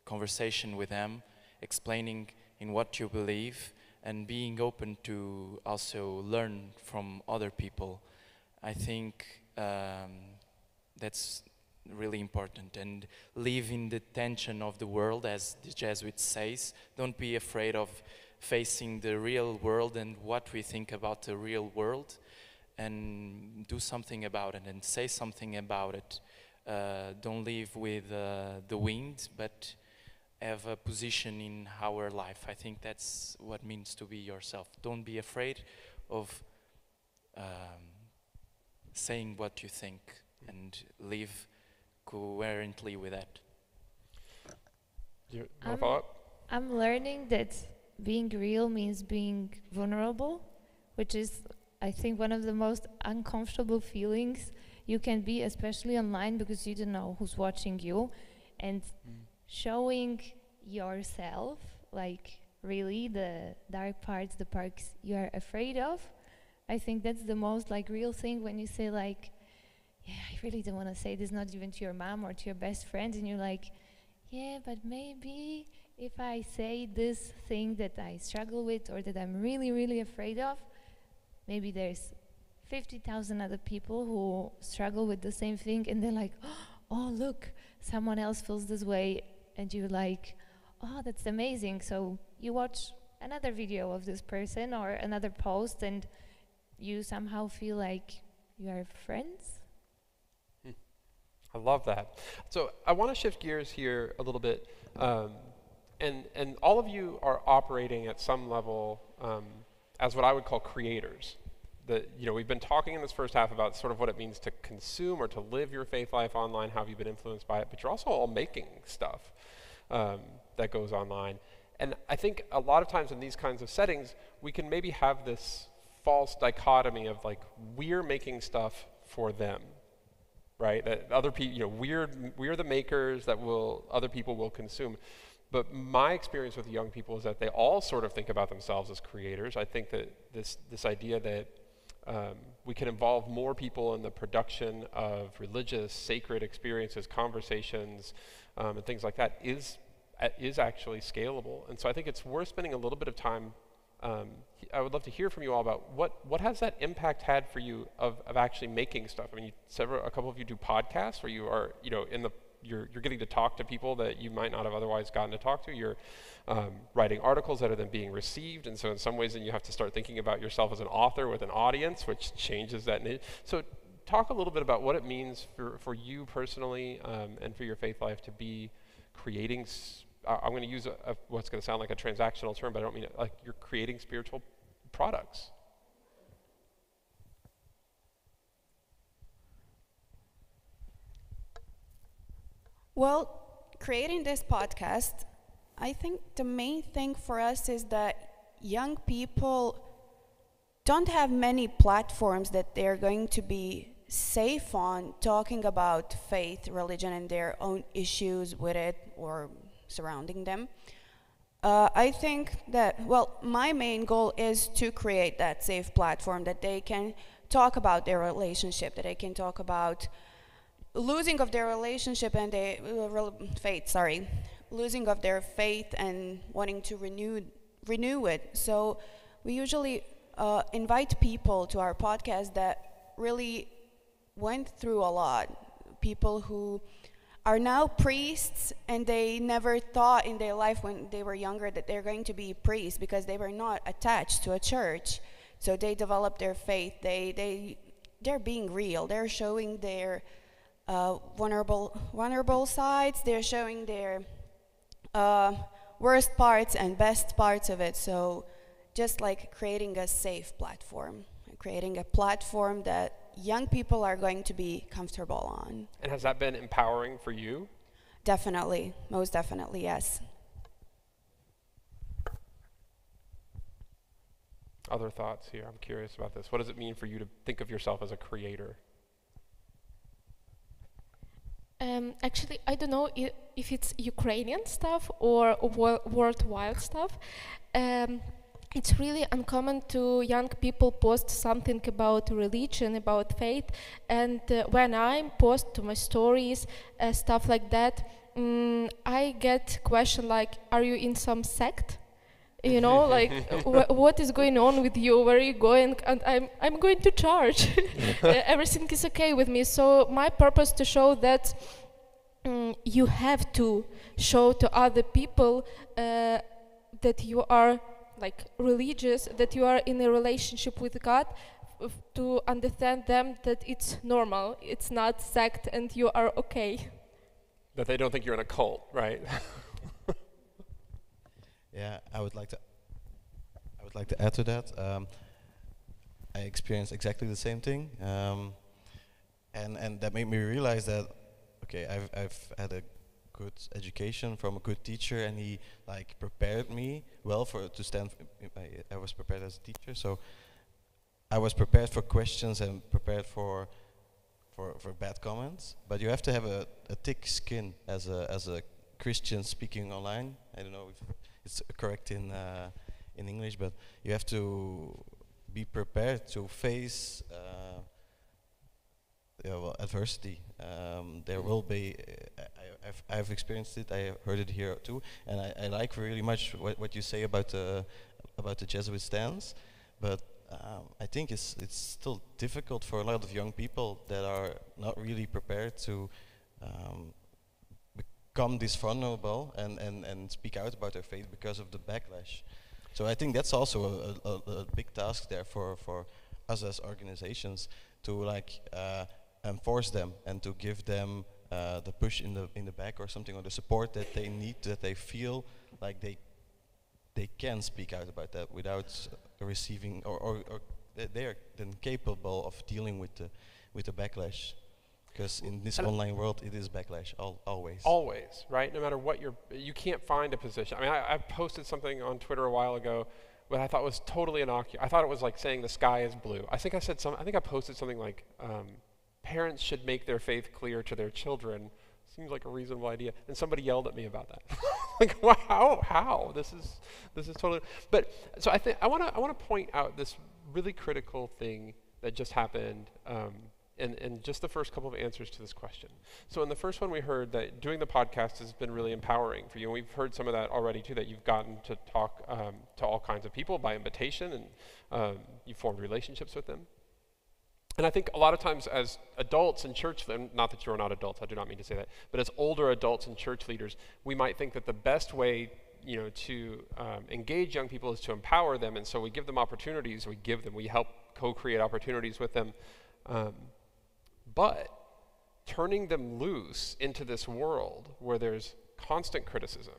conversation with them, explaining in what you believe, and being open to also learn from other people. I think that's really important, and live in the tension of the world, as the Jesuit says. Don't be afraid of facing the real world and what we think about the real world, and do something about it and say something about it. Don't live with the wind, but have a position in our life. I think that's what it means to be yourself. Don't be afraid of saying what you think, and live coherently with that. Do you want to follow up? I'm learning that being real means being vulnerable, which is, I think, one of the most uncomfortable feelings you can be, especially online, because you don't know who's watching you. And showing yourself, like really the dark parts, the parts you are afraid of, I think that's the most like real thing. When you say like, yeah, I really don't want to say this, not even to your mom or to your best friend, and you're like, yeah, but maybe if I say this thing that I struggle with or that I'm really, really afraid of, maybe there's 50,000 other people who struggle with the same thing, and they're like, oh, look, someone else feels this way, and you're like, oh, that's amazing. So you watch another video of this person or another post, and you somehow feel like you are friends. I love that. So I want to shift gears here a little bit, and all of you are operating at some level as what I would call creators. We've been talking in this first half about sort of what it means to consume or to live your faith life online, how have you been influenced by it, but you're also all making stuff that goes online. And I think a lot of times in these kinds of settings, we can maybe have this false dichotomy of like, we're making stuff for them, right? That other people, we're the makers that other people will consume. But my experience with young people is that they all sort of think about themselves as creators. I think that this idea that we can involve more people in the production of religious, sacred experiences, conversations, and things like that is actually scalable. And so I think it's worth spending a little bit of time. I would love to hear from you all about what has that impact had for you of actually making stuff. I mean, a couple of you do podcasts where you are, you're getting to talk to people that you might not have otherwise gotten to talk to. You're writing articles that are then being received, and so in some ways then you have to start thinking about yourself as an author with an audience, which changes that. So talk a little bit about what it means for you personally and for your faith life to be creating. I'm going to use what's going to sound like a transactional term, but I don't mean it. Like, you're creating spiritual products. Well, creating this podcast, I think the main thing for us is that young people don't have many platforms that they're going to be safe on talking about faith, religion, and their own issues with it or surrounding them. I think that, my main goal is to create that safe platform that they can talk about their relationship, that they can talk about losing of their relationship and losing of their faith and wanting to renew it. So we usually invite people to our podcast that really went through a lot, people who are now priests, and they never thought in their life when they were younger that they're going to be priests because they were not attached to a church. So they develop their faith. They're being real. They're showing their vulnerable sides. They're showing their worst parts and best parts of it. So just like creating a safe platform, creating a platform that young people are going to be comfortable on. And has that been empowering for you? Definitely, most definitely, yes. Other thoughts here? I'm curious about this. What does it mean for you to think of yourself as a creator? Actually, I don't know if it's Ukrainian stuff or worldwide stuff. It's really uncommon to young people post something about religion, about faith, and when I post to my stories, stuff like that, I get question like, are you in some sect? You know, like, what is going on with you? Where are you going? And I'm going to church. Everything is okay with me. So my purpose to show that you have to show to other people that you are like religious, that you are in a relationship with God, to understand them that it's normal, it's not sect, and you are okay. That they don't think you're in a cult, right? Yeah, I would like to add to that. I experienced exactly the same thing, and that made me realize that okay, I've had a good education from a good teacher, and he like prepared me well to stand. I was prepared as a teacher, so I was prepared for questions and prepared for bad comments. But you have to have a thick skin as a Christian speaking online. I don't know if it's correct in English, but you have to be prepared to face adversity. There will be. I've experienced it. I heard it here too, and I like really much what you say about the Jesuit stance, but I think it's still difficult for a lot of young people that are not really prepared to become this vulnerable and speak out about their faith because of the backlash. So I think that's also a big task there for us as organizations to like enforce them and to give them the push in the back or something, or the support that they need, that they feel like they can speak out about that without receiving or they are then capable of dealing with the backlash. Because in this online world, it is backlash always. Always, right? No matter what you can't find a position. I mean, I posted something on Twitter a while ago, what I thought was totally innocuous. I thought it was like saying the sky is blue. I think I posted something like, parents should make their faith clear to their children. Seems like a reasonable idea. And somebody yelled at me about that. Like, wow, how? This is totally. But so I want to point out this really critical thing that just happened. And just the first couple of answers to this question. So in the first one, we heard that doing the podcast has been really empowering for you. And we've heard some of that already too, that you've gotten to talk to all kinds of people by invitation, and you've formed relationships with them. And I think a lot of times as adults in church, not that you're not adults, I do not mean to say that, but as older adults and church leaders, we might think that the best way to engage young people is to empower them. And so we give them opportunities, we help co-create opportunities with them. But turning them loose into this world where there's constant criticism,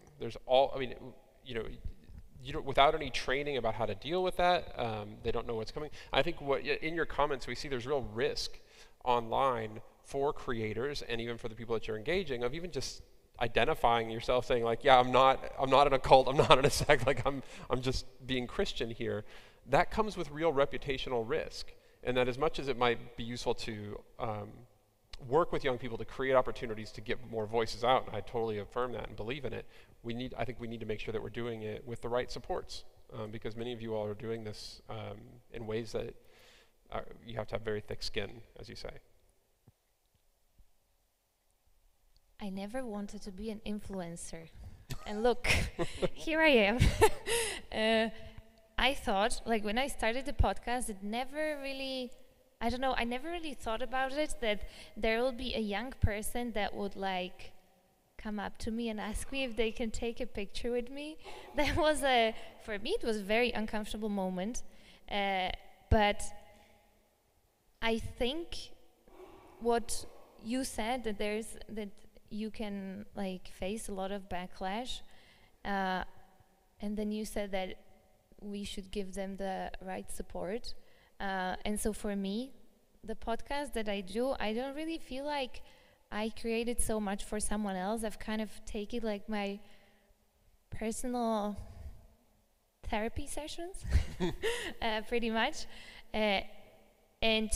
without any training about how to deal with that, they don't know what's coming. I think in your comments we see there's real risk online for creators and even for the people that you're engaging of even just identifying yourself, saying like, yeah, I'm not in a cult, I'm not in a sect, like I'm just being Christian here. That comes with real reputational risk. And that as much as it might be useful to work with young people to create opportunities to get more voices out, and I totally affirm that and believe in it, I think we need to make sure that we're doing it with the right supports, because many of you all are doing this in ways that you have to have very thick skin, as you say. I never wanted to be an influencer. And look, here I am. I thought, like when I started the podcast, I never really thought about it, that there will be a young person that would like come up to me and ask me if they can take a picture with me. That was for me, it was a very uncomfortable moment. But I think what you said, that you can like face a lot of backlash, and then you said that we should give them the right support. And so for me, the podcast that I do, I don't really feel like I created so much for someone else. I've kind of taken like my personal therapy sessions, pretty much. And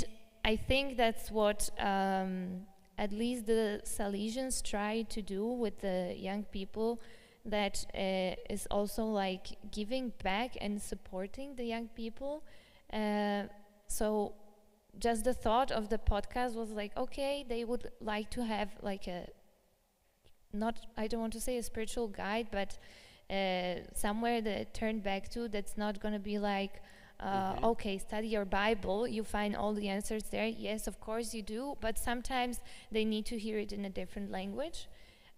I think that's what at least the Salesians try to do with the young people, that is also like giving back and supporting the young people. So just the thought of the podcast was like, okay, they would like to have like a, not, I don't want to say a spiritual guide, but somewhere that turn back to, that's not going to be like, okay, study your Bible, you find all the answers there. Yes, of course you do, but sometimes they need to hear it in a different language.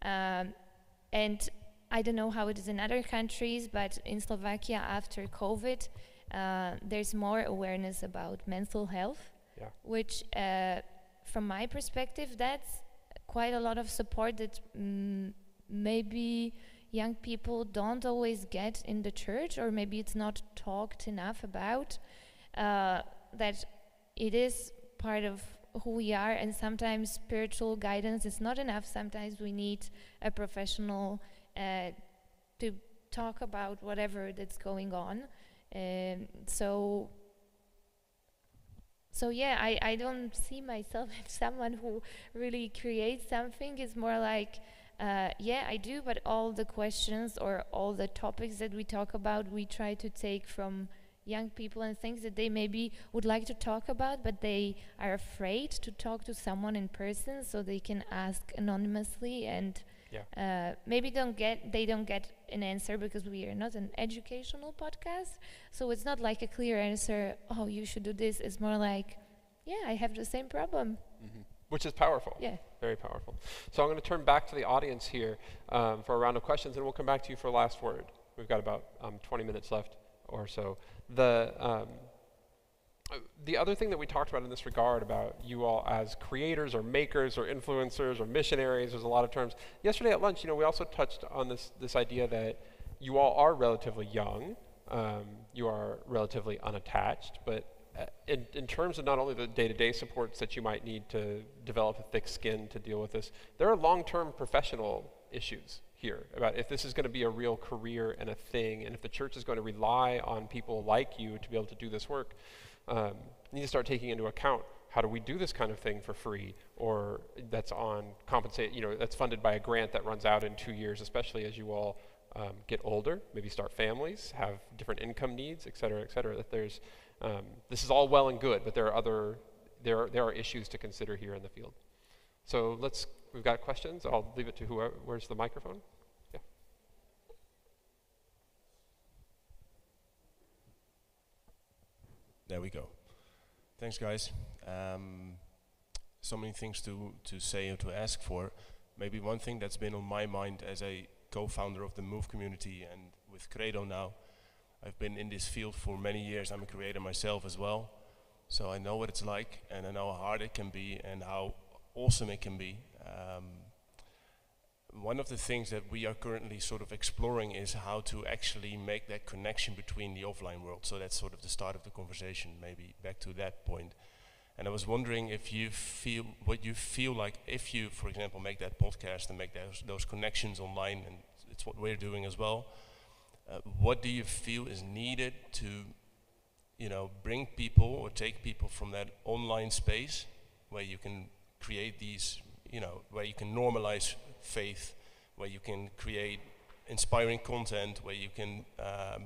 And I don't know how it is in other countries, but in Slovakia after COVID, there's more awareness about mental health, which from my perspective, that's quite a lot of support that maybe young people don't always get in the church, or maybe it's not talked enough about, that it is part of who we are, and sometimes spiritual guidance is not enough. Sometimes we need a professional to talk about whatever that's going on. So yeah, I don't see myself as someone who really creates something. It's more like, yeah, I do, but all the questions or all the topics that we talk about, we try to take from young people and things that they maybe would like to talk about, but they are afraid to talk to someone in person, so they can ask anonymously, and maybe they don't get an answer because we are not an educational podcast. So it's not like a clear answer, oh, you should do this. It's more like, yeah, I have the same problem. Which is powerful. Yeah. Very powerful. So I'm going to turn back to the audience here for a round of questions, and we'll come back to you for a last word. We've got about 20 minutes left or so. The other thing that we talked about in this regard, about you all as creators or makers or influencers or missionaries, there's a lot of terms. Yesterday at lunch, we also touched on this idea that you all are relatively young, you are relatively unattached, but in terms of not only the day-to-day supports that you might need to develop a thick skin to deal with this, there are long-term professional issues here about if this is going to be a real career and a thing, and if the church is going to rely on people like you to be able to do this work. You need to start taking into account, how do we do this kind of thing for free, or that's on compensate, that's funded by a grant that runs out in 2 years, especially as you all get older, maybe start families, have different income needs, et cetera, that there's, this is all well and good, but there are issues to consider here in the field. So we've got questions. I'll leave it to whoever, where's the microphone? Yeah. There we go. Thanks, guys. So many things to say or to ask for. Maybe one thing that's been on my mind as a co-founder of the Move community and with Credo now, I've been in this field for many years. I'm a creator myself as well. So I know what it's like, and I know how hard it can be and how awesome it can be. One of the things that we are currently sort of exploring is how to actually make that connection between the offline world. So that's sort of the start of the conversation, maybe back to that point. And I was wondering if you feel, what you feel like if you, for example, make that podcast and make those connections online, and it's what we're doing as well. What do you feel is needed to, bring people or take people from that online space where you can create these, where you can normalize faith, where you can create inspiring content, where you can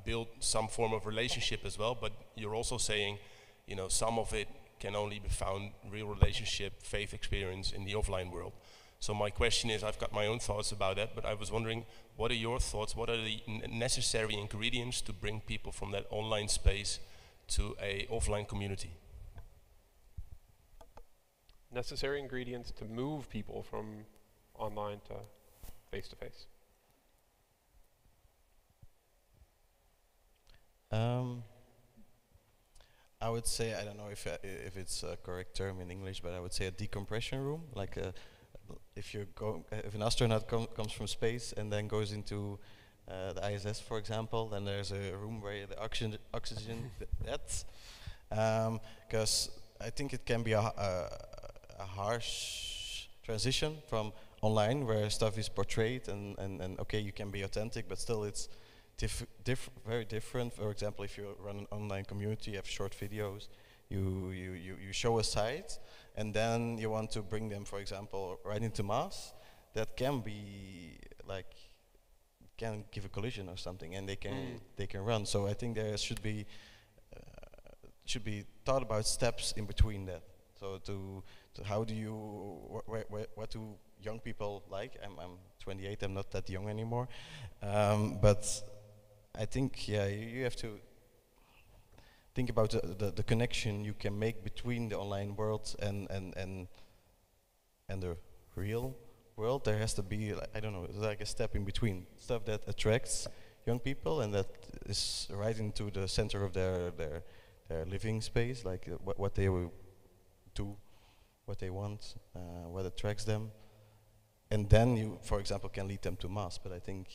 build some form of relationship as well, but you're also saying, some of it can only be found, real relationship, faith experience in the offline world. So my question is, I've got my own thoughts about that, but I was wondering, what are your thoughts? What are the necessary ingredients to bring people from that online space to a offline community? Necessary ingredients to move people from online to face-to-face. I would say, I don't know if it's a correct term in English, but I would say a decompression room. Like if an astronaut comes from space and then goes into the ISS, for example, then there's a room where the oxygen that's because I think it can be a harsh transition from online where stuff is portrayed and okay, you can be authentic, but still it's very different. For example, if you run an online community, you have short videos, you show a site, and then you want to bring them, for example, right into mass. That can be like can give a collision or something, and they can run. So I think there should be thought about steps in between that. So to how do you what do young people like? I'm 28. I'm not that young anymore, but I think you have to think about the connection you can make between the online world and the real world. There has to be, I don't know, like a step in between, stuff that attracts young people and that is right into the center of their living space, like what they will do, what they want, what attracts them, and then you, for example, can lead them to mass. But I think,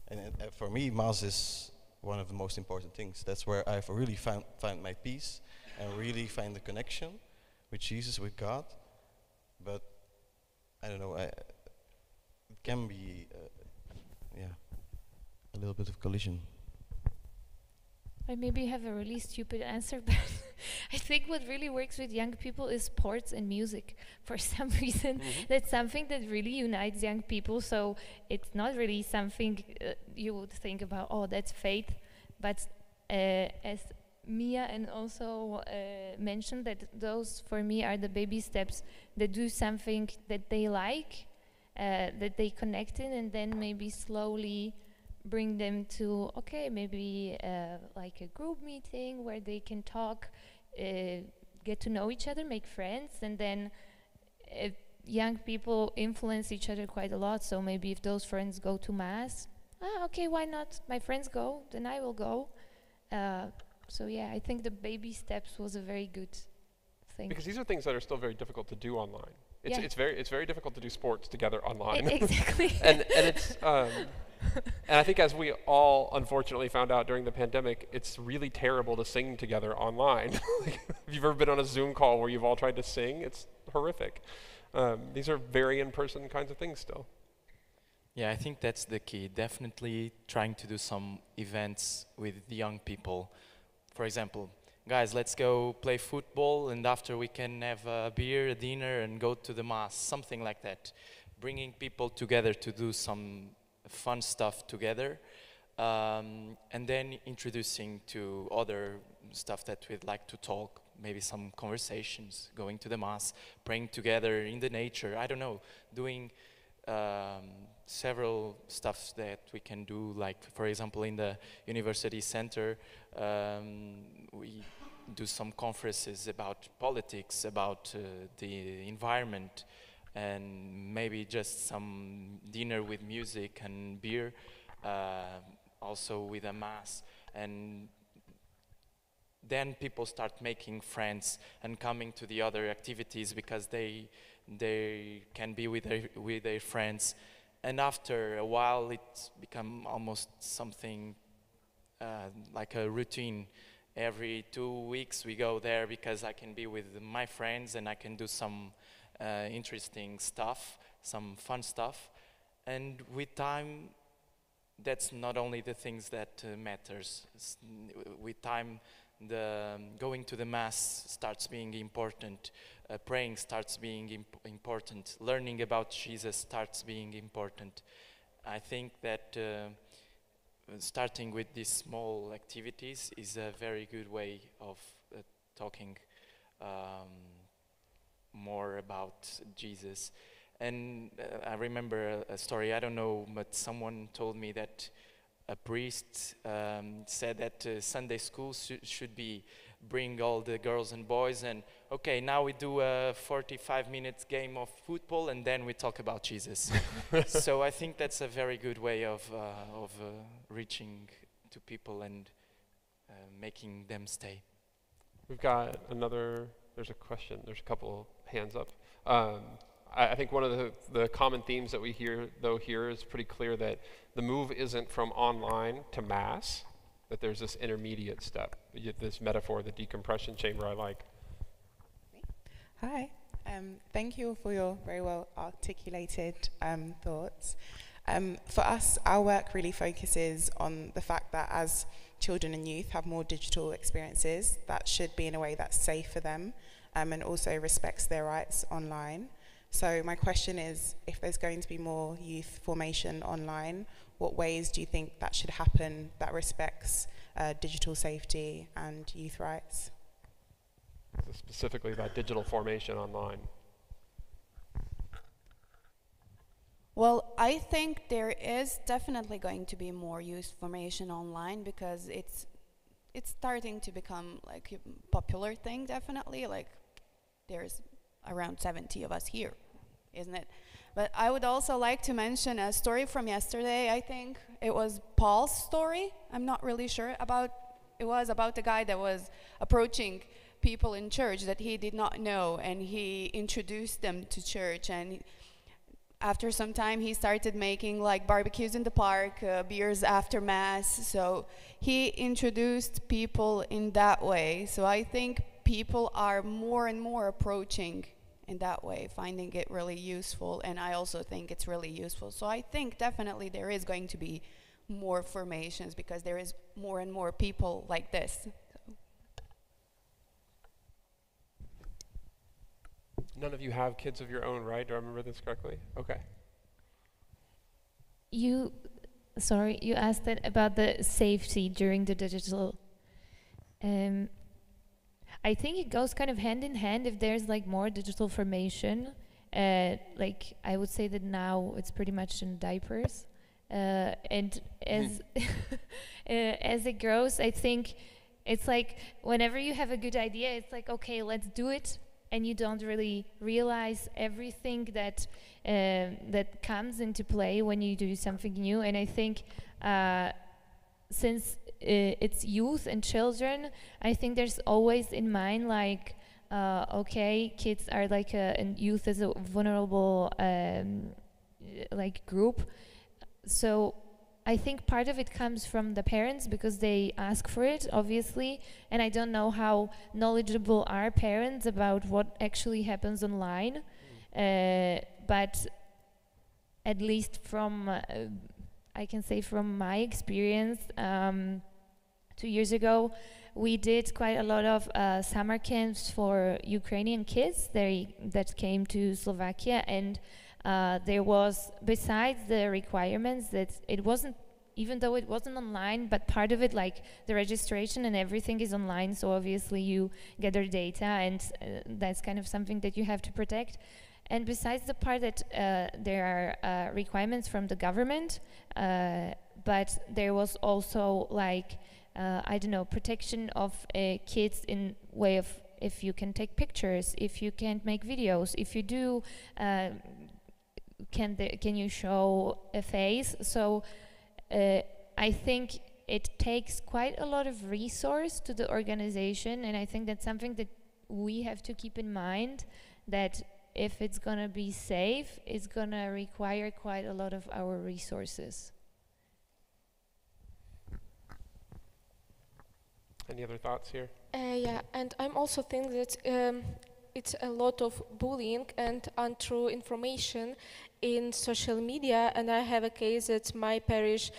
and for me, mass is one of the most important things. That's where I've really found my peace and really find the connection with Jesus, with God. But I don't know, it can be, a little bit of collision. I maybe have a really stupid answer, but I think what really works with young people is sports and music. For some reason, that's something that really unites young people. So it's not really something you would think about, oh, that's faith. But as Mia and also mentioned, that those for me are the baby steps that do something that they like, that they connect in, and then maybe slowly bring them to, okay, maybe like a group meeting where they can talk, get to know each other, make friends, and then young people influence each other quite a lot. So maybe if those friends go to mass, okay, why not? My friends go, then I will go. So yeah, I think the baby steps was a very good thing. Because these are things that are still very difficult to do online. It's very difficult to do sports together online. Exactly. and it's and I think as we all unfortunately found out during the pandemic, it's really terrible to sing together online. Like, if you've ever been on a Zoom call where you've all tried to sing, it's horrific. These are very in-person kinds of things still. Yeah, I think that's the key. Definitely trying to do some events with the young people. For example, guys, let's go play football, and after we can have a beer, a dinner, and go to the mass, something like that. Bringing people together to do some fun stuff together, and then introducing to other stuff that we'd like to talk, maybe some conversations, going to the mass, praying together in the nature, I don't know, doing several stuff that we can do, like for example in the university center, we do some conferences about politics, about the environment, and maybe just some dinner with music and beer, also with a mass. And then people start making friends and coming to the other activities because they can be with their friends. And after a while, it's become almost something like a routine. Every 2 weeks we go there because I can be with my friends and I can do some interesting stuff, some fun stuff. And with time, that's not only the things that matters. With time, the going to the mass starts being important, praying starts being important, learning about Jesus starts being important. I think that starting with these small activities is a very good way of talking more about Jesus. And I remember a story, I don't know, but someone told me that a priest said that Sunday school should be bring all the girls and boys and, okay, now we do a 45 minutes game of football and then we talk about Jesus. So I think that's a very good way of reaching to people and making them stay. We've got another, there's a question, there's a couple hands up. I think one of the common themes that we hear, though, here is pretty clear that the move isn't from online to mass, that there's this intermediate step. This metaphor, the decompression chamber, I like. Hi, thank you for your very well articulated thoughts. For us, our work really focuses on the fact that as children and youth have more digital experiences, that should be in a way that's safe for them and also respects their rights online. So my question is, if there's going to be more youth formation online, what ways do you think that should happen that respects digital safety and youth rights? So specifically about digital formation online. Well, I think there is definitely going to be more youth formation online because it's starting to become like a popular thing, definitely. Like there's around 70 of us here, isn't it? But I would also like to mention a story from yesterday. I think it was Paul's story. I'm not really sure about. It was about a guy that was approaching people in church that he did not know, and he introduced them to church. And after some time, he started making like barbecues in the park, beers after mass. So he introduced people in that way. So I think people are more and more approaching in that way, finding it really useful, and I also think it's really useful. So I think definitely there is going to be more formations because there is more and more people like this. None of you have kids of your own, right? Do I remember this correctly? Okay. You asked that about the safety during the digital. I think it goes kind of hand in hand if there's like more digital formation. Like I would say that now it's pretty much in diapers, and as as it grows, I think it's like whenever you have a good idea, it's like okay, let's do it, and you don't really realize everything that that comes into play when you do something new. And I think since it's youth and children, I think there's always in mind like okay, kids are like and youth is a vulnerable like group. So I think part of it comes from the parents because they ask for it, obviously, and I don't know how knowledgeable are parents about what actually happens online, but at least from I can say from my experience, 2 years ago, we did quite a lot of summer camps for Ukrainian kids that came to Slovakia, and there was, besides the requirements, that it wasn't, even though it wasn't online, but part of it, like the registration and everything is online, so obviously you gather data, and that's kind of something that you have to protect. And besides the part that there are requirements from the government, but there was also like, I don't know, protection of kids in way of if you can take pictures, if you can't make videos, if you do, can you show a face? So I think it takes quite a lot of resource to the organization, and I think that's something that we have to keep in mind, that if it's going to be safe, it's going to require quite a lot of our resources. Any other thoughts here? Yeah, and I'm also think that it's a lot of bullying and untrue information in social media, and I have a case at my parish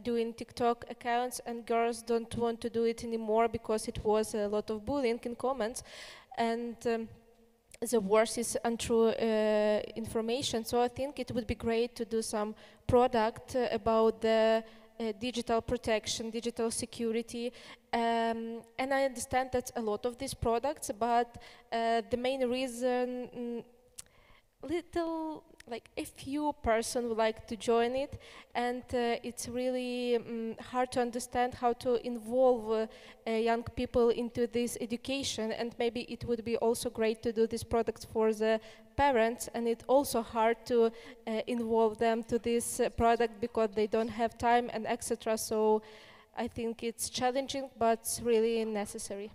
doing TikTok accounts, and girls don't want to do it anymore because it was a lot of bullying in comments, and the worst is untrue information. So I think it would be great to do some product about the digital protection, digital security, and I understand that a lot of these products, but the main reason, little, like a few person would like to join it, and it's really hard to understand how to involve young people into this education, and maybe it would be also great to do these products for the parents, and it's also hard to involve them to this product because they don't have time and etc. So I think it's challenging, but really necessary.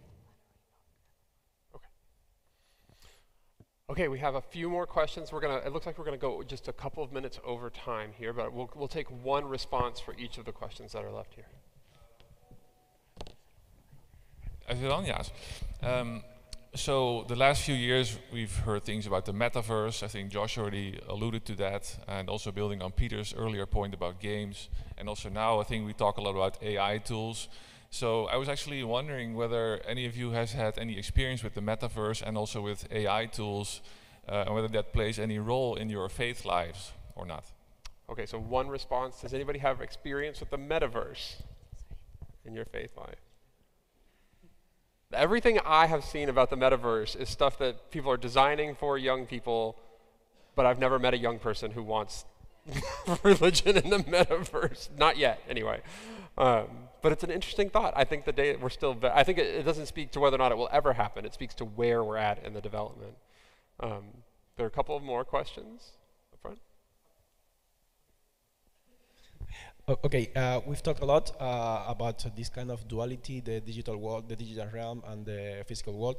Okay, we have a few more questions. It looks like we're gonna go just a couple of minutes over time here, but we'll take one response for each of the questions that are left here. Yes. So the last few years we've heard things about the metaverse. I think Josh already alluded to that, and also building on Peter's earlier point about games. And also now I think we talk a lot about AI tools. So I was actually wondering whether any of you has had any experience with the metaverse and also with AI tools, and whether that plays any role in your faith lives or not. Okay, so one response. Does anybody have experience with the metaverse in your faith life? Everything I have seen about the metaverse is stuff that people are designing for young people, but I've never met a young person who wants religion in the metaverse. Not yet, anyway. But it's an interesting thought. I think I think it doesn't speak to whether or not it will ever happen. It speaks to where we're at in the development. There are a couple of more questions up front. Okay, we've talked a lot about this kind of duality, the digital world, the digital realm, and the physical world.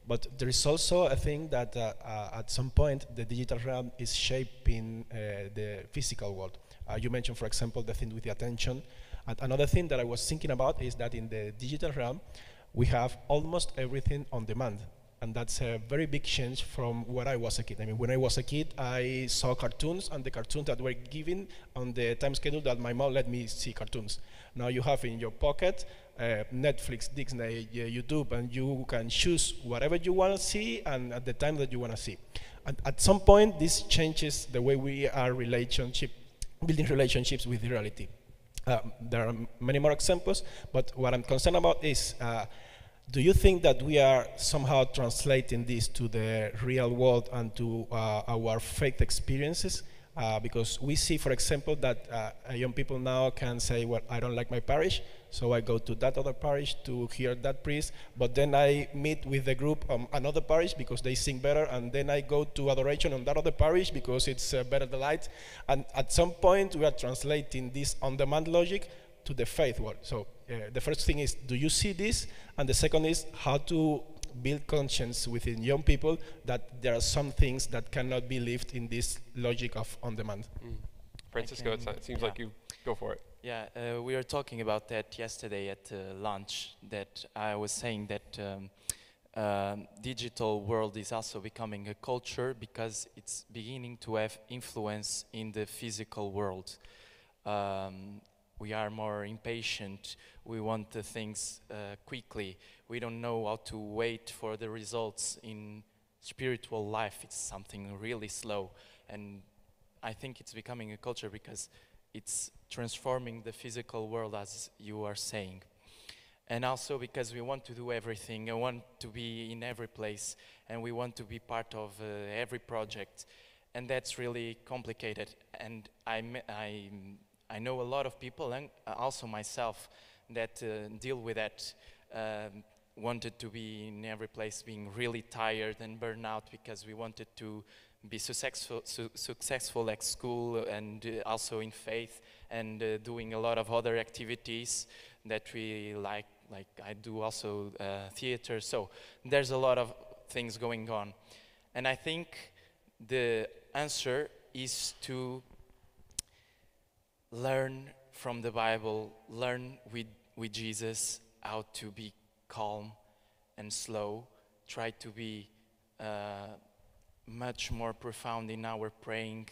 But there is also a thing that at some point the digital realm is shaping the physical world. You mentioned, for example, the thing with the attention. And another thing that I was thinking about is that in the digital realm, we have almost everything on demand. And that's a very big change from when I was a kid. I mean, when I was a kid, I saw cartoons, and the cartoons that were given on the time schedule that my mom let me see cartoons. Now you have in your pocket Netflix, Disney, YouTube, and you can choose whatever you want to see and at the time that you want to see. And at some point, this changes the way we are building relationships with reality. There are many more examples, but what I'm concerned about is, do you think that we are somehow translating this to the real world and to our faith experiences? Because we see, for example, that young people now can say, well, I don't like my parish, so I go to that other parish to hear that priest, but then I meet with the group another parish because they sing better, and then I go to adoration on that other parish because it's better delight. And at some point, we are translating this on-demand logic to the faith world. So the first thing is, do you see this? And the second is how to build conscience within young people that there are some things that cannot be lived in this logic of on-demand. Francisco, it seems like you go for it. Yeah, we were talking about that yesterday at lunch, that I was saying that digital world is also becoming a culture because it's beginning to have influence in the physical world. We are more impatient. We want the things quickly. We don't know how to wait for the results. In spiritual life, it's something really slow. And I think it's becoming a culture because it's transforming the physical world, as you are saying. And also because we want to do everything, and want to be in every place, and we want to be part of every project. And that's really complicated. And I know a lot of people, and also myself, that deal with that, wanted to be in every place, being really tired and burned out because we wanted to be successful at school and also in faith, and doing a lot of other activities that we like I do also theater. So there's a lot of things going on. And I think the answer is to learn from the Bible, learn with Jesus how to be calm and slow, try to be much more profound in our praying,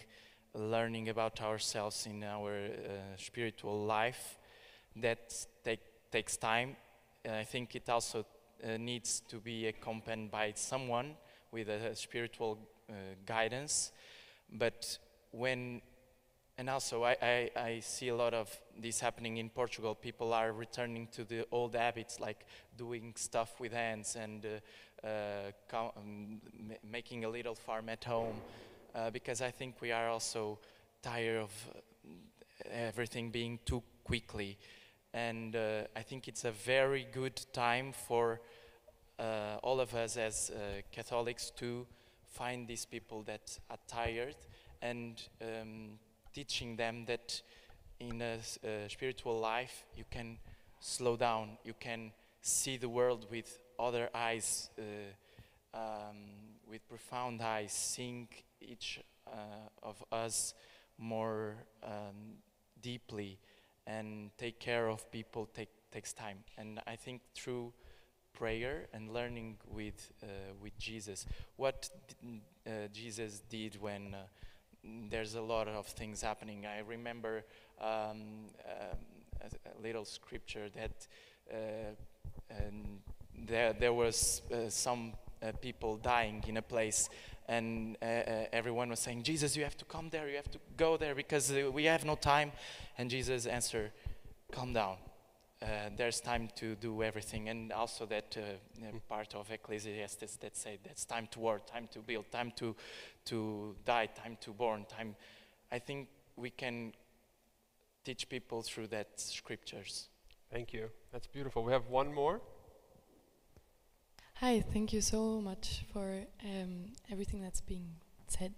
learning about ourselves in our spiritual life. That takes time. I think it also needs to be accompanied by someone with a spiritual guidance. But and also I see a lot of this happening in Portugal. People are returning to the old habits, like doing stuff with hands and making a little farm at home, because I think we are also tired of everything being too quickly. And I think it's a very good time for all of us as Catholics to find these people that are tired and teaching them that in a spiritual life you can slow down, you can see the world with other eyes, with profound eyes, seeing each of us more deeply, and take care of people takes time. And I think through prayer and learning with Jesus, what Jesus did when there's a lot of things happening. I remember a little scripture that there was some people dying in a place, and everyone was saying, Jesus, you have to come there, you have to go there, because we have no time. And Jesus answered, calm down. There's time to do everything. And also that part of Ecclesiastes that said that's time to work, time to build, time to die, time to born, time. I think we can teach people through that scriptures. Thank you. That's beautiful. We have one more. Hi, thank you so much for everything that's being said.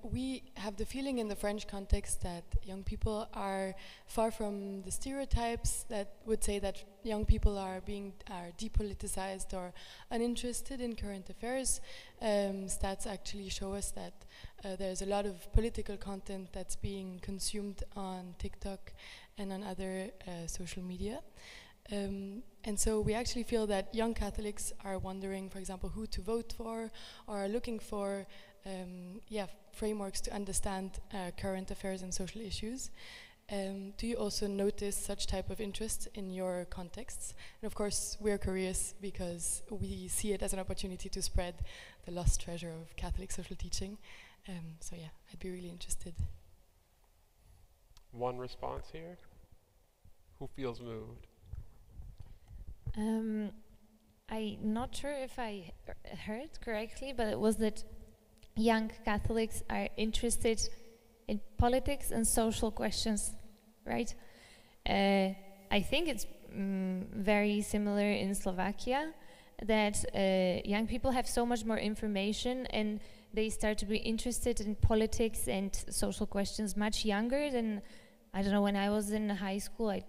We have the feeling in the French context that young people are far from the stereotypes that would say that young people are depoliticized or uninterested in current affairs. Stats actually show us that there's a lot of political content that's being consumed on TikTok and on other social media. And so we actually feel that young Catholics are wondering, for example, who to vote for, or are looking for frameworks to understand current affairs and social issues. Do you also notice such type of interest in your contexts? And of course, we're curious because we see it as an opportunity to spread the lost treasure of Catholic social teaching. So yeah, I'd be really interested. One response here. Who feels moved? I'm not sure if I heard correctly, but it was that young Catholics are interested in politics and social questions, right? I think it's very similar in Slovakia, that young people have so much more information and they start to be interested in politics and social questions much younger than, I don't know, when I was in high school, I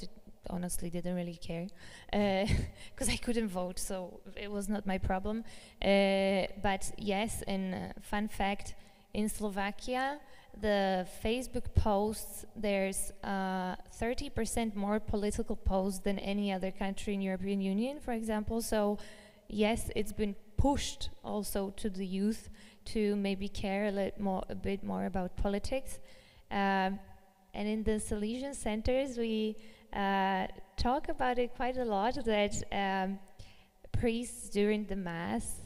honestly didn't really care because I couldn't vote, so it was not my problem. But yes, and fun fact, in Slovakia, the Facebook posts, there's 30% more political posts than any other country in European Union, for example. So yes, it's been pushed also to the youth to maybe care a bit more about politics. And in the Salesian centers, we talk about it quite a lot, that priests during the Mass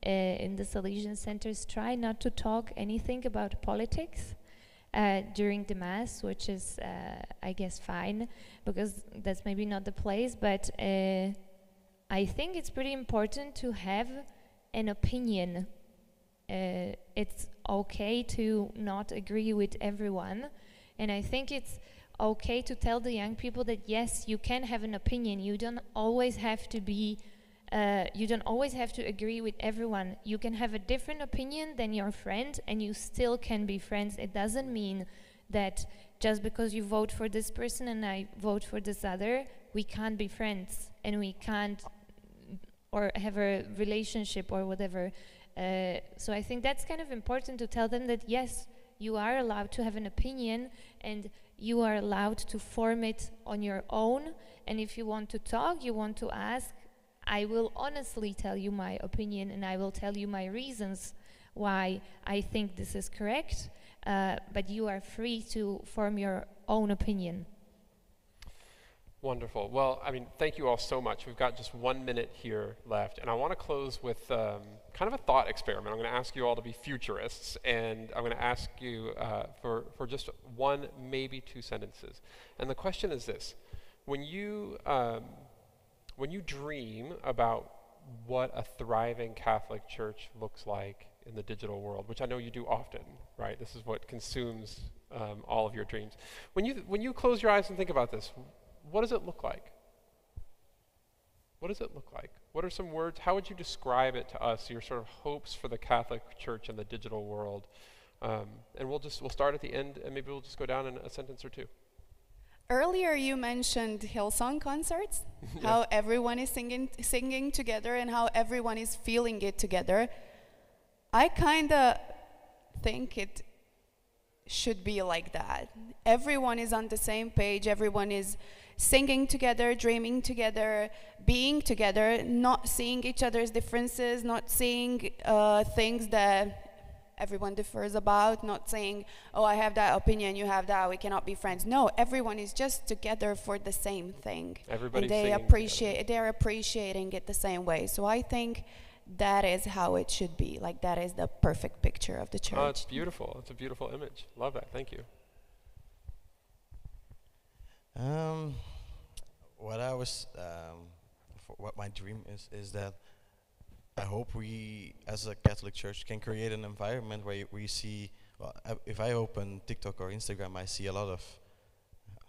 in the Salesian centers try not to talk anything about politics during the Mass, which is, I guess, fine, because that's maybe not the place, but I think it's pretty important to have an opinion. It's okay to not agree with everyone, and I think it's okay to tell the young people that yes, you can have an opinion. You don't always have to be you don't always have to agree with everyone. You can have a different opinion than your friend and you still can be friends. It doesn't mean that just because you vote for this person and I vote for this other, we can't be friends and we can't or have a relationship or whatever. So I think that's kind of important to tell them that yes, you are allowed to have an opinion and you are allowed to form it on your own. And if you want to talk, you want to ask, I will honestly tell you my opinion and I will tell you my reasons why I think this is correct, but you are free to form your own opinion. Wonderful. Well, I mean, thank you all so much. We've got just 1 minute here left, and I want to close with kind of a thought experiment. I'm going to ask you all to be futurists, and I'm going to ask you for just one, maybe two sentences. And the question is this: when you dream about what a thriving Catholic Church looks like in the digital world, which I know you do often, right? This is what consumes all of your dreams. When you close your eyes and think about this, what does it look like? What does it look like? What are some words? How would you describe it to us, your sort of hopes for the Catholic Church in the digital world? And we'll start at the end, and maybe we'll just go down in a sentence or two. Earlier you mentioned Hillsong concerts, how everyone is singing together and how everyone is feeling it together. I kind of think it should be like that. Everyone is on the same page, everyone is singing together, dreaming together, being together, not seeing each other's differences, not seeing things that everyone differs about, not saying, oh, I have that opinion, you have that, we cannot be friends. No, everyone is just together for the same thing. Everybody's and they're appreciating it the same way. So I think that is how it should be. Like, that is the perfect picture of the church. Oh, it's beautiful. It's a beautiful image. Love that. Thank you. What my dream is that I hope we, as a Catholic Church, can create an environment where we see, well, if I open TikTok or Instagram, I see a lot of,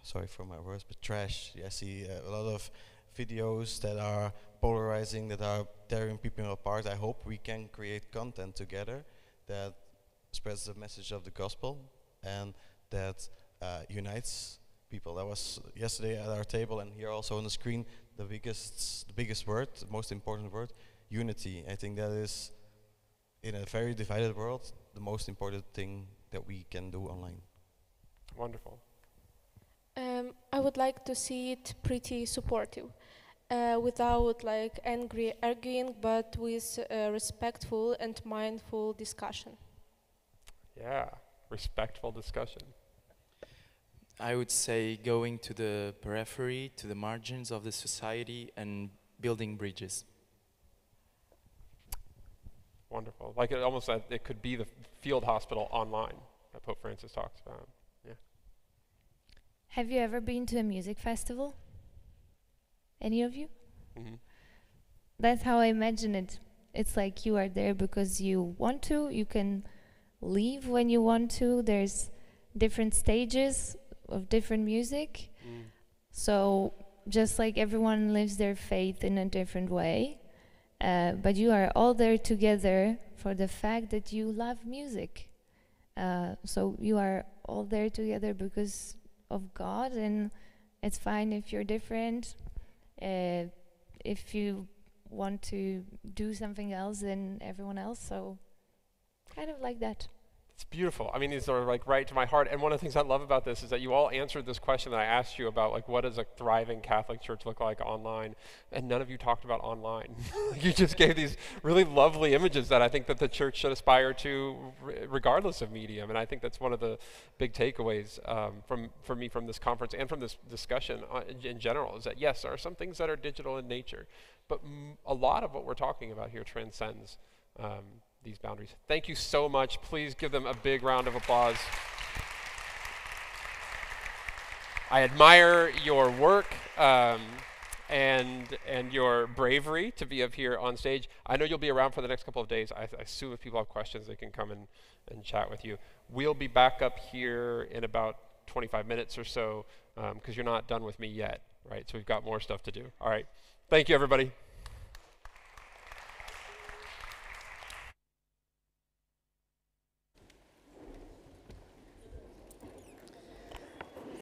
sorry for my words, but trash. I see a lot of videos that are polarizing, that are tearing people apart. I hope we can create content together that spreads the message of the gospel and that unites people. That was yesterday at our table, and here also on the screen, the biggest word, the most important word, unity. I think that is, in a very divided world, the most important thing that we can do online. Wonderful. I would like to see it pretty supportive, without like angry arguing, but with respectful and mindful discussion. Yeah, respectful discussion. I would say going to the periphery, to the margins of the society, and building bridges. Wonderful. Like it could be the field hospital online that Pope Francis talks about. Yeah. Have you ever been to a music festival? Any of you? Mm-hmm. That's how I imagine it. It's like you are there because you want to. You can leave when you want to. There's different stages of different music. So just like everyone lives their faith in a different way, but you are all there together for the fact that you love music. So you are all there together because of God, and it's fine if you're different. If you want to do something else than everyone else, so kind of like that. It's beautiful. I mean, these are like right to my heart. And one of the things I love about this is that you all answered this question that I asked you about, like, what does a thriving Catholic Church look like online? And none of you talked about online. You just gave these really lovely images that I think that the church should aspire to regardless of medium. And I think that's one of the big takeaways for me from this conference and from this discussion in general, is that yes, there are some things that are digital in nature, but a lot of what we're talking about here transcends these boundaries. Thank you so much. Please give them a big round of applause. I admire your work and your bravery to be up here on stage. I know you'll be around for the next couple of days. I assume if people have questions, they can come and chat with you. We'll be back up here in about 25 minutes or so because you're not done with me yet, right? So we've got more stuff to do. All right. Thank you, everybody.